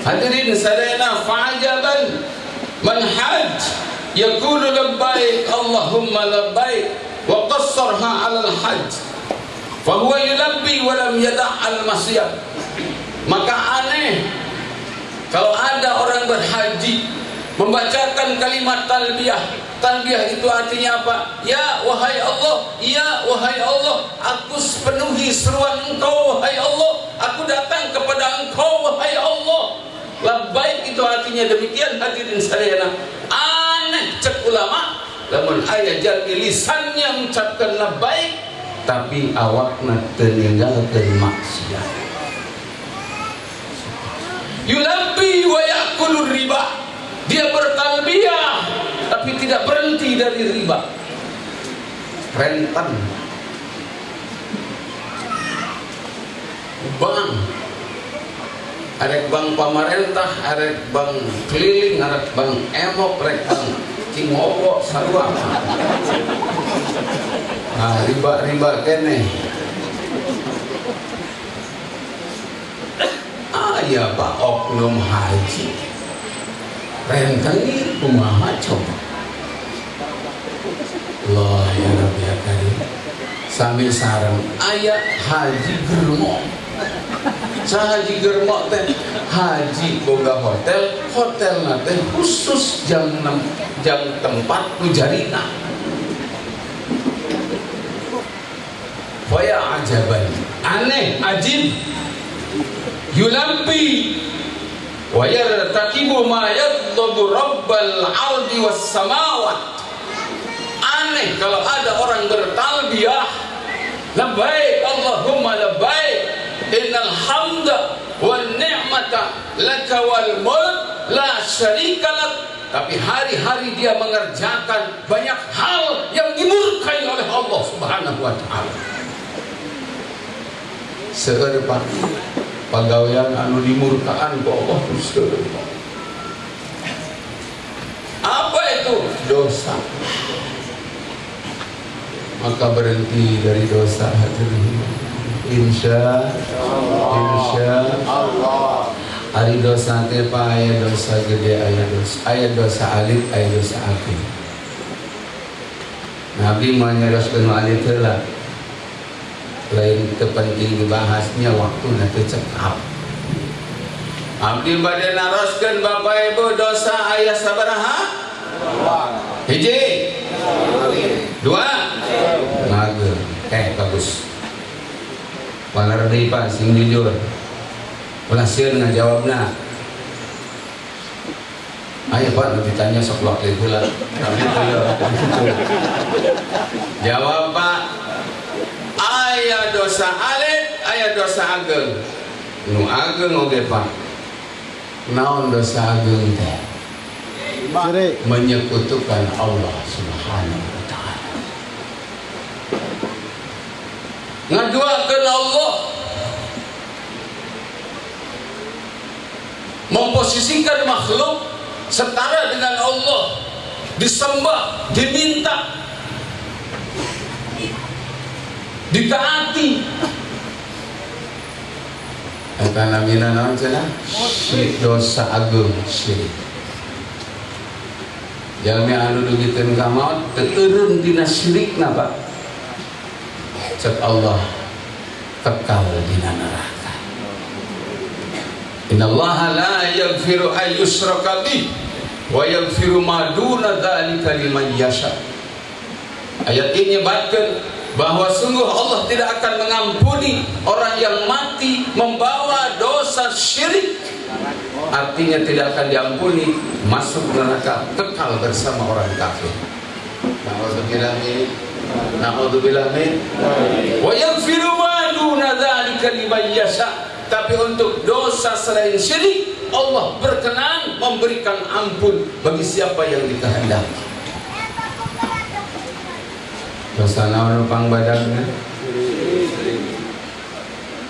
hadirin sadayana fa'ajaban man hajj yaqulu labbaik Allahumma labbaik wa qassarha 'alal hajj fahuwa yulabbi wa lam yada' al-masyad. Maka aneh kalau ada orang berhaji membacakan kalimat talbiyah. Talbiyah itu artinya apa? Ya wahai Allah, ya wahai Allah, aku penuhi seruan Engkau wahai Allah, aku datang kepada Engkau wahai Allah. Labbaik itu artinya demikian hadirin sekalian. Aneh cek ulama, lamun aya jalmi lisannya mengucapkan labbaik tapi awakna teu ninggalkeun maksiat. Yulabbi wa ya'kulur riba. Dia bertalbiyah tapi tidak berhenti dari riba. Rentan. Bank. Arek bank pamarentah, arek bank keliling, arek bank emok, arek bank Cingowo sarua. Nah, riba kene. Aya Pak oknum haji. Rentan ini kumaha coba. Allah ya Rabbi ya Karim. Sambil sareng aya haji germo. Haji germo teh haji boga hotel teh khusus jam tempat pujarina. Waya ajaban, aneh, ajib. Yulambi wa yartakibu ma yadhabu rabbal ardi was samawat. Aneh kalau ada orang bertalbiyah labbaik Allahumma labbaik innal hamda wan ni'mata laka wal mulk la syarika lak, tapi hari-hari dia mengerjakan banyak hal Subhanahu wa ta'ala. Seueur Pak pagawean anu dimurkaan ku Allah seueur. Apa itu? Dosa. Maka berhenti dari dosa hadirin. Insya Allah. Hari dosa teh aya dosa gede, aya dosa alit, aya dosa akil. Nabi menyeroskeun alit heula. Lain terpenting dibahasnya waktu nanti cekap. Abdi bade naroskeun Bapak Ibu dosa aya sabaraha? Hiji, dua, ngageur. Bagus. Palar deui Pak, sing jujur. Ulah sieun ngajawabna. Ayo Pak, nu ditanya sok wakil heula. Jawab Pak. Aya dosa alit, aya dosa ageng. Nu ageng oge Pak. Naon dosa ageng teh? Menyekutukan Allah Subhanahu wa ta'ala. Ngaduakeun Allah, memposisikan makhluk setara dengan Allah, disembah, diminta, ditaati. Eta namina naon cenah? Syirik, dosa agung, syirik. Jalmi anu dugikeun ka maot teu eureun dina syirikna Pak. Cek Allah kekal dina neraka. Innallaha la yaghfiru an yushraka bih wa yaghfiru ma duna dzalika liman yasha. Ayat ini nyebatkeun bahwa sungguh Allah tidak akan mengampuni orang yang mati membawa dosa syirik. Artinya tidak akan diampuni, masuk neraka, kekal bersama orang kafir. Na'udzubillah min wa yaghfiru ma duna dzalika liman yasha. Tapi untuk dosa selain syirik, Allah berkenan memberikan ampun bagi siapa yang dikehendaki. Dosa naon pang badagna?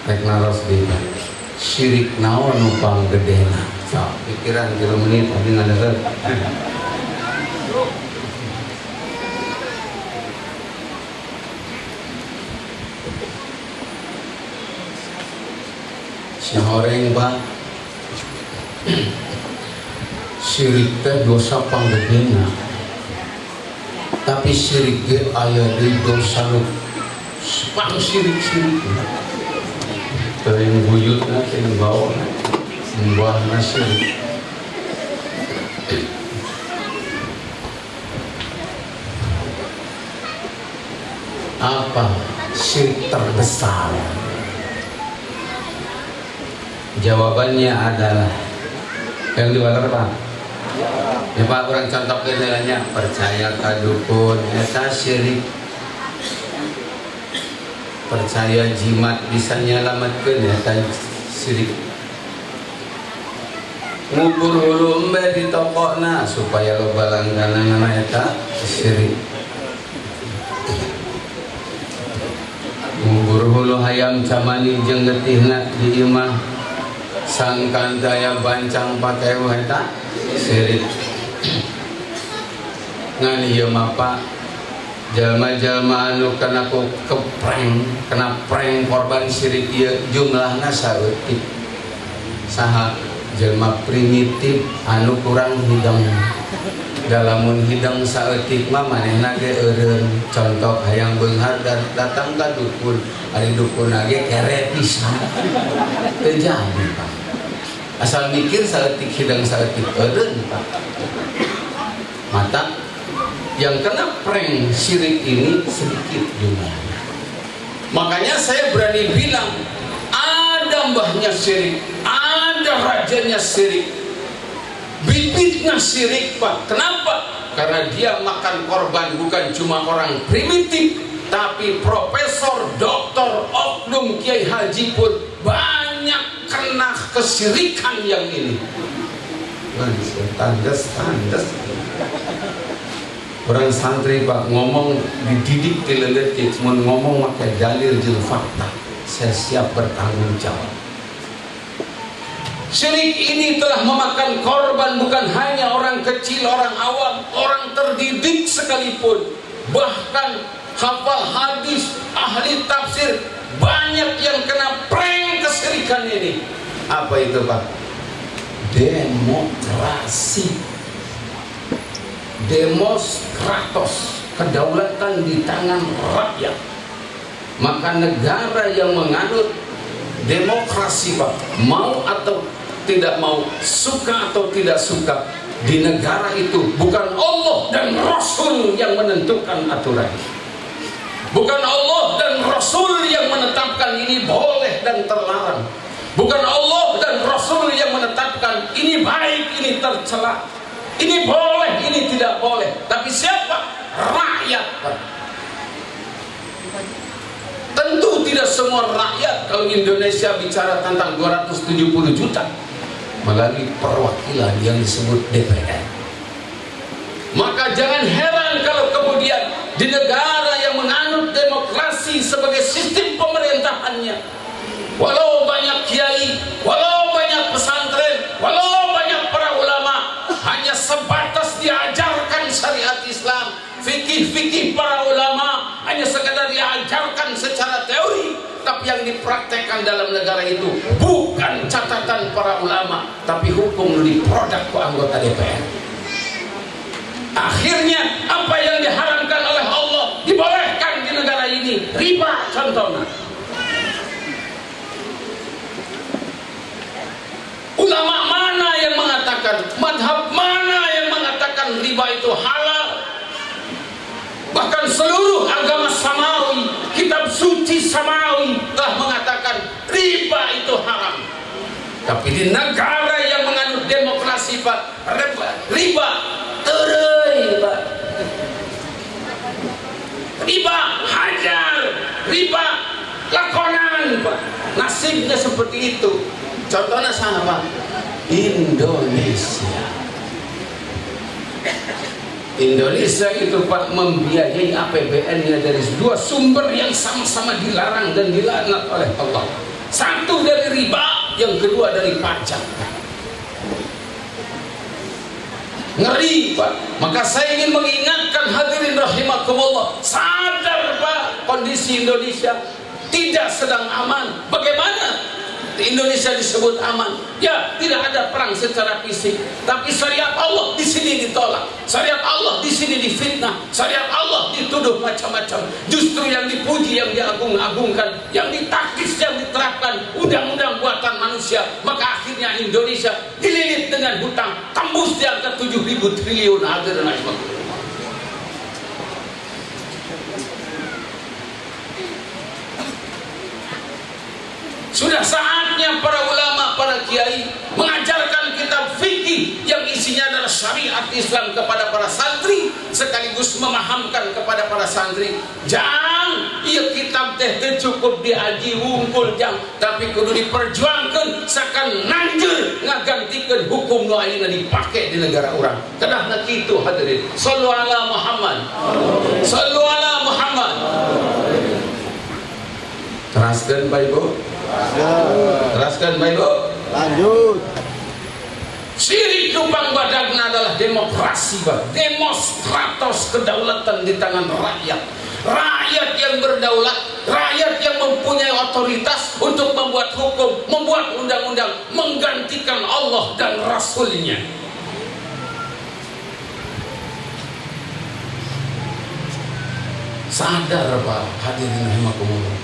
Rek naros deui. Syirik naon nu pang gedena? Sok pikiran 3 menit tadi ngadeureuh. Horeng Pak. Syirik teh dosa pang gedena. Tapi syirik ge aya di dosa nu pang syirik-syirik. Teuing buyutna teuing baona, mbahna syirik. Apa syirik terbesar? Jawabannya adalah yang diwalar Pak. Ya Pak, kurang contoh kedelanya percaya ka dukun eta syirik. Percaya jimat bisa nyalametkeun eta syirik. Ngubur hulu embe di tokona supaya loba langganana eta syirik. Ngubur hulu hayam camani jeung getihna di imah sangkan daya bancang pakai eta syirik. Ngan ieu mah Pak, jalma-jalma anu kena prank korban syirik ieu jumlahna saeutik. Saha jelma primitif anu kurang hidang. Dalamun hidang saeutik mah manehna ge eureun. Contoh hayang beunghar datang ka dukun, ari dukun ge kere pisan. Teu jadi Pak. Asal mikir saeutik hidang saeutik eureun Pak. Mata yang kena prank syirik ini sedikit jumlahnya. Makanya saya berani bilang ada mbahnya syirik, ada rajanya syirik, bibitnya syirik Pak. Kenapa? Karena dia makan korban bukan cuma orang primitif, tapi profesor, doktor, oknum, kiai haji pun banyak kena kesyirikan yang ini. Tandas. Orang santri Pak ngomong dididik di leletik, ngomong pakai dalil jil fakta. Saya siap bertanggung jawab. Syirik ini telah memakan korban bukan hanya orang kecil, orang awam, orang terdidik sekalipun. Bahkan hafal hadis, ahli tafsir, banyak yang kena prank kesyirikan ini. Apa itu Pak? Demokrasi. Demos kratos, kedaulatan di tangan rakyat. Maka negara yang menganut demokrasi Pak, mau atau tidak mau, suka atau tidak suka, di negara itu bukan Allah dan Rasul yang menentukan aturan, bukan Allah dan Rasul yang menetapkan ini boleh dan terlarang, bukan Allah dan Rasul yang menetapkan ini baik, ini tercela, ini boleh, ini tidak boleh. Tapi siapa? Rakyat Pak. Tentu tidak semua rakyat. Kalau Indonesia bicara tentang 270 juta melalui perwakilan yang disebut DPR. Maka jangan heran kalau kemudian di negara yang menganut demokrasi sebagai sistem pemerintahannya, walau banyak kiai, walau banyak pesantren, walau banyak para ulama, hanya sebatas diajarkan syariat Islam, fikih-fikih para ulama hanya sekadar diajarkan secara teori, tapi yang dipraktekkan dalam negara itu bukan catatan para ulama, tapi hukum di produk ke anggota DPR. Akhirnya apa yang diharamkan oleh Allah dibolehkan di negara ini. Riba contohnya. Ulama mana yang mengatakan, madhab mana yang mengatakan riba itu halal? Bahkan seluruh agama samawi, kitab suci samawi telah mengatakan riba itu haram. Tapi di negara yang menganut demokrasi Pak, riba terei Pak, riba hajar, riba lakonan Pak. Nasibnya seperti itu. Contohnya sana Pak, Indonesia itu Pak membiayai APBN-nya dari dua sumber yang sama-sama dilarang dan dilaknat oleh Allah. Satu dari riba, yang kedua dari pajak. Ngeri Pak. Maka saya ingin mengingatkan hadirin rahimakumullah, sadar Pak, kondisi Indonesia tidak sedang aman. Bagaimana Indonesia disebut aman? Ya, tidak ada perang secara fisik, tapi syariat Allah di sini ditolak, syariat Allah di sini difitnah, syariat Allah dituduh macam-macam. Justru yang dipuji, yang diagung-agungkan, yang ditaktis, yang diterapkan undang-undang buatan manusia. Maka akhirnya Indonesia dililit dengan hutang tembus di angka 7.000 triliun. Hadirin rahimakumullah. Sudah saatnya para ulama, para kiai mengajarkan kitab fikih yang isinya adalah syariat Islam kepada para santri, sekaligus memahamkan kepada para santri, jangan iya kitab teh cukup diaji wungkul jang, tapi kudu diperjuangkan sakan nanjur ngagantikan hukum nu ayeuna dipake di negara orang. Kedah kitu hadirin. Shallu ala Muhammad. Shallu ala Muhammad. Teraskeun Bapak Ibu. Teraskan Bapak Ibu.
Lanjut.
Syirik lubang badagna adalah demokrasi Pak. Demonstratos kedaulatan di tangan rakyat. Rakyat yang berdaulat, rakyat yang mempunyai otoritas untuk membuat hukum, membuat undang-undang, menggantikan Allah dan Rasulnya. Sadar Pak, hadirin rahimakumullah.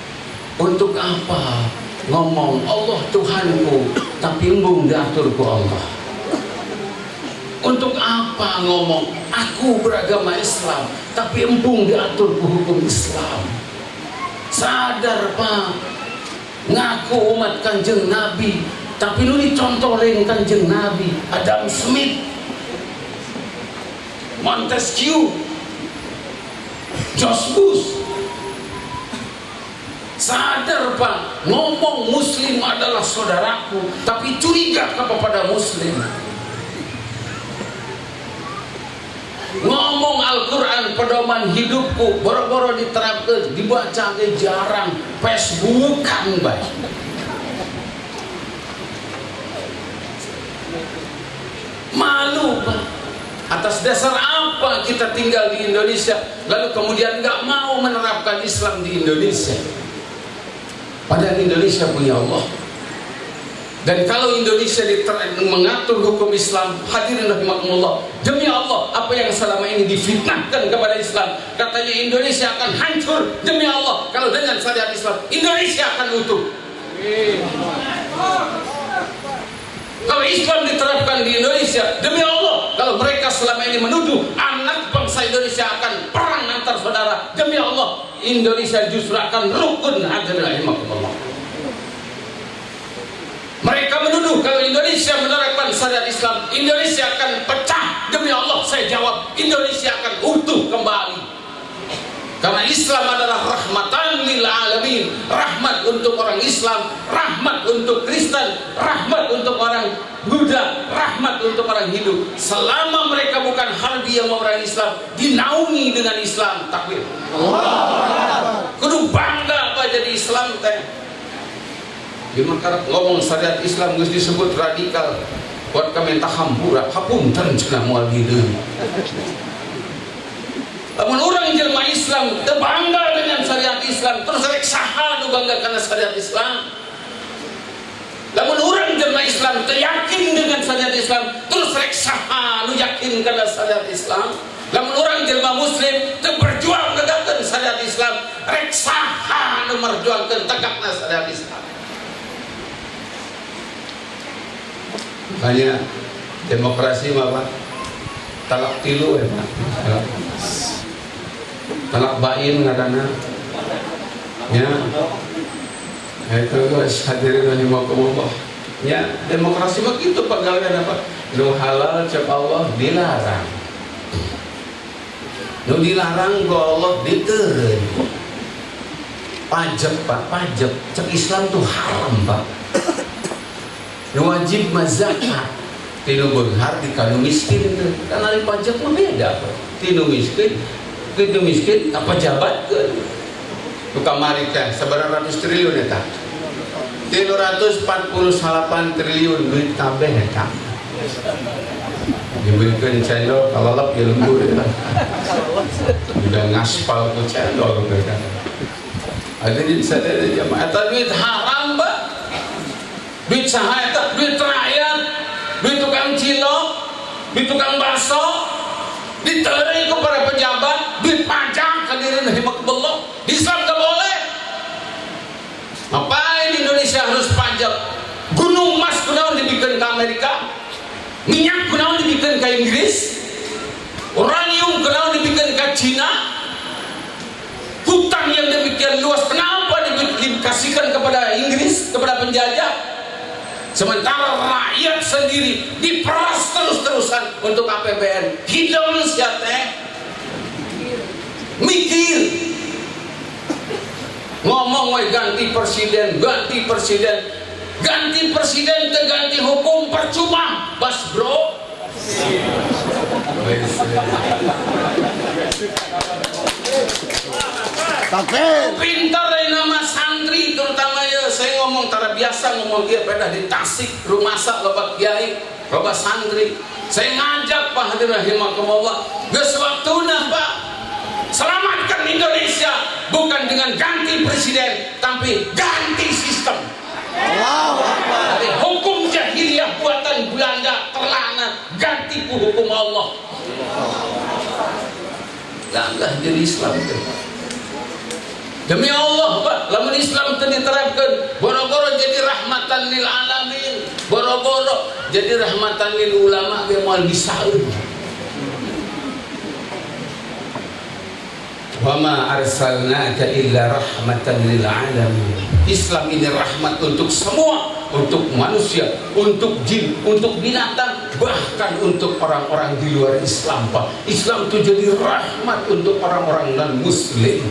Untuk apa ngomong Allah Tuhanku tapi embung diatur ku Allah? Untuk apa ngomong aku beragama Islam tapi embung diatur ku hukum Islam? Sadar Pak, ngaku umat Kanjeng Nabi tapi lu dicontohin Kanjeng Nabi. Adam Smith, Montesquieu, George Bush. Sadar Pak, ngomong muslim adalah saudaraku tapi curiga kepada muslim. ngomong Al-Quran pedoman hidupku boro-boro diterapkan dibaca ke jarang Facebookan baik. Malu Pak. Atas dasar apa kita tinggal di Indonesia lalu kemudian nggak mau menerapkan Islam di Indonesia? Padahal Indonesia punya Allah. Dan kalau Indonesia mengatur hukum Islam, hadirin rahimakumullah, demi Allah, apa yang selama ini difitnahkan kepada Islam, katanya Indonesia akan hancur, demi Allah, kalau dengan syariat Islam, Indonesia akan utuh. Kalau Islam diterapkan di Indonesia, demi Allah, kalau mereka selama ini menuduh anak bangsa Indonesia akan perang antar saudara, demi Allah, Indonesia justru akan rukun, hadirin rahimakumullah. Mereka menuduh kalau Indonesia menerapkan syariat Islam, Indonesia akan pecah. Demi Allah saya jawab, Indonesia akan utuh kembali. Karena Islam adalah rahmatan lil alamin, rahmat untuk orang Islam, rahmat untuk Kristen, rahmat untuk orang Buddha, rahmat untuk orang Hindu. Selama mereka bukan harbi yang orang Islam, dinaungi dengan Islam. Takbir. Kudu bangga apa jadi Islam teh. Gimana ngomong syariat Islam harus disebut radikal buat kami entah hampura hapunten cenah moal hideung. Lamun orang jelema Islam bangga dengan syariat Islam terus rek saha nu bangga karena syariat Islam. Lamun orang jelema Islam yakin dengan syariat Islam terus rek saha nu yakin karena syariat Islam. Lamun orang jelema muslim berjuang tegakkeun syariat Islam rek saha nu merjuangkeun tegakna syariat Islam. Makanya demokrasi apa? Talak tilu ya Pak. Talak bain kadang-kadang. Ya. Itu guys hadirin rahimakumullah. Ya, demokrasi begitu Pak kalian apa? Nu halal cek Allah dilarang. Nu dilarang ku Allah diteureun. Pajak Pak, pajak cek Islam tuh haram Pak. Wajib zakat tinu beunghar di kanu miskin itu kan ari pajak mah beda Pak. Tinu miskin apa jabatkeun tu kamari teh sabaraha ratus triliun eta 348 triliun duit tabeh eta diberikan cendol kalalap ya lembur eta udah ngaspal ku cendol mereka ada di sadar jamaah eta duit haram Pak. Duit saha eta? Duit rakyat, duit tukang cilok, duit tukang bakso, diterima ke para pejabat, duit pajak hadirin rahimakumullah. Islam tak boleh. Ngapain Indonesia harus pajak? Gunung emas kunaon dibikin ke Amerika, minyak kunaon dibikin ke Inggris, uranium kunaon dibikin ke Cina, hutang yang demikian luas kenapa dikasihkan kepada Inggris, kepada penjajah? Sementara rakyat sendiri diperas terus-terusan untuk APBN. Hidung siapa? Mikir. Ngomong mau ganti presiden, ganti presiden, ganti presiden, ganti hukum percuma, bas bro. Pintar dari nama santri terutama ya saya ngomong tara biasa ngomong dia pada di Tasik rumah sak loba kiai loba santri saya ngajak Pak hadirin rahimakumullah geus waktuna Pak selamatkan Indonesia bukan dengan ganti presiden tapi ganti sistem. Allahu Akbar. Hukum jahiliyah buatan Belanda terlaknat ganti hukum Allah. Langkah jadi Islam itu. Demi Allah Pak, lamun Islam itu diterapkan boro-boro jadi rahmatan lil alamin, boro-boro jadi rahmatan lil ulama yang moal bisaeun. Wa ma arsalnaka illa rahmatan lil alamin. Islam ini rahmat untuk semua, untuk manusia, untuk jin, untuk binatang, bahkan untuk orang-orang di luar Islam Pak. Islam itu jadi rahmat untuk orang-orang non muslim.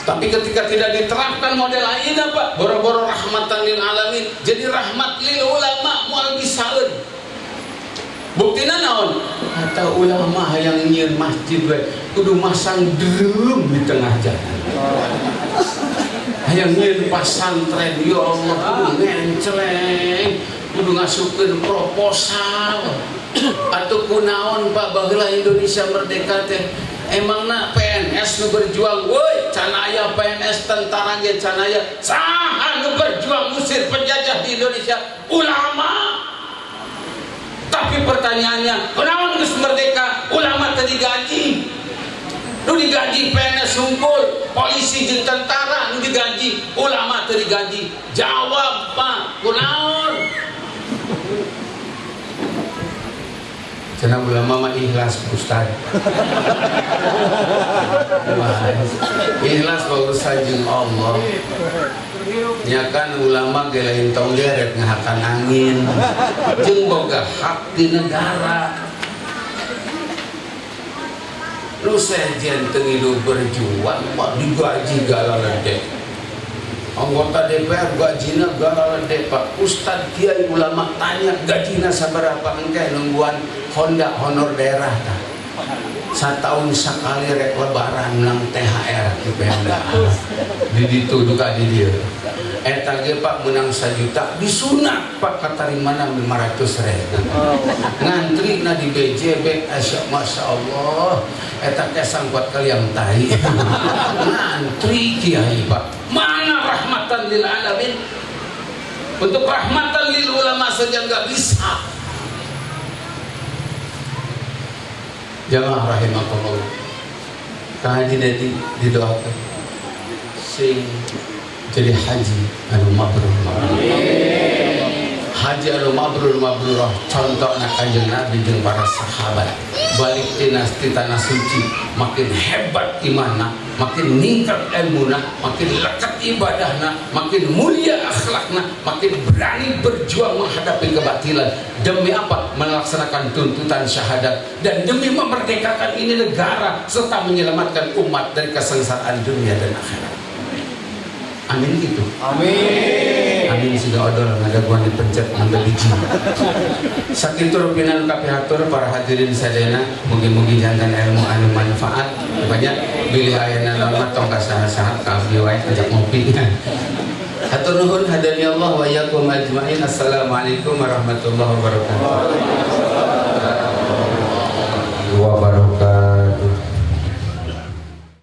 Tapi ketika tidak diterapkan model lain apa? Boro-boro rahmatan lil alamin jadi rahmat lil ulama mual bisaeun. buktina naon kata ulama yang nyieun masjid we kudu masang drum di tengah jalan. Hayang nyieun pasantren ya Allah kudu ngenceleng, kudu ngasupkeun proposal. Atuh kunaon Pak baheula Indonesia merdeka teh emangna PNS nu berjuang woi can aya PNS tentara ge can aya saha nu berjuang ngusir penjajah di Indonesia ulama. Tapi pertanyaannya kunaon geus merdeka ulama teu digaji. Nu digaji PNS hungkul polisi jeung tentara nu digaji ulama teu digaji. Jawab Pak kunaon? Cenah ulama mah ikhlas Ustaz. Ikhlas urusan jeung Allah. Ya kan ulama ge lain tong geret ngahakan angin. Jeung boga hak di negara. Lu sejen teu ngilu berjuang mah digaji galalede. Anggota DPR gajina galalede Pak. Ustad kiai ulama tanya gajina sabaraha engke nungguan Honda honor daerah ta. Satahun sakali rek lebaran nang THR di Pemda. Di ditu duka di dieu. Eta ge Pak menang 1 juta disunat Pak katarimana 500.000. Ngantri na di BJB Masya Allah. Eta ke sangkot kalian tai. Ngantri kiai Pak. Mana rahmatan lil alamin? Untuk rahmatan lil ulama saja enggak bisa. Jamaah rahimakumullah. Kang Haji Dedi didoakan sing jadi haji anu mabrur. Haji anu mabrur mabrurah contohna Kanjeng Nabi jeung para sahabat. Balik tinas ti tanah suci makin hebat imanna, makin ningkat ilmuna, makin lekat ibadahna, makin mulia akhlakna, makin berani berjuang menghadapi kebatilan. Demi apa? Melaksanakan tuntutan syahadat dan demi memerdekakan ini negara serta menyelamatkan umat dari kesengsaraan dunia dan akhirat. Amin gitu. Amin. Amin sudah odol ngadaguan dipencet mangga biji. Sakitu rupinan kapihatur para hadirin sadayana mugi-mugi jantan ilmu anu manfaat banyak bilih ayana lama tong kasaha-saha ka abdi wae ajak ngopi. Hatur nuhun hadani Allah wa iyyakum ajmain. Assalamualaikum warahmatullahi wabarakatuh.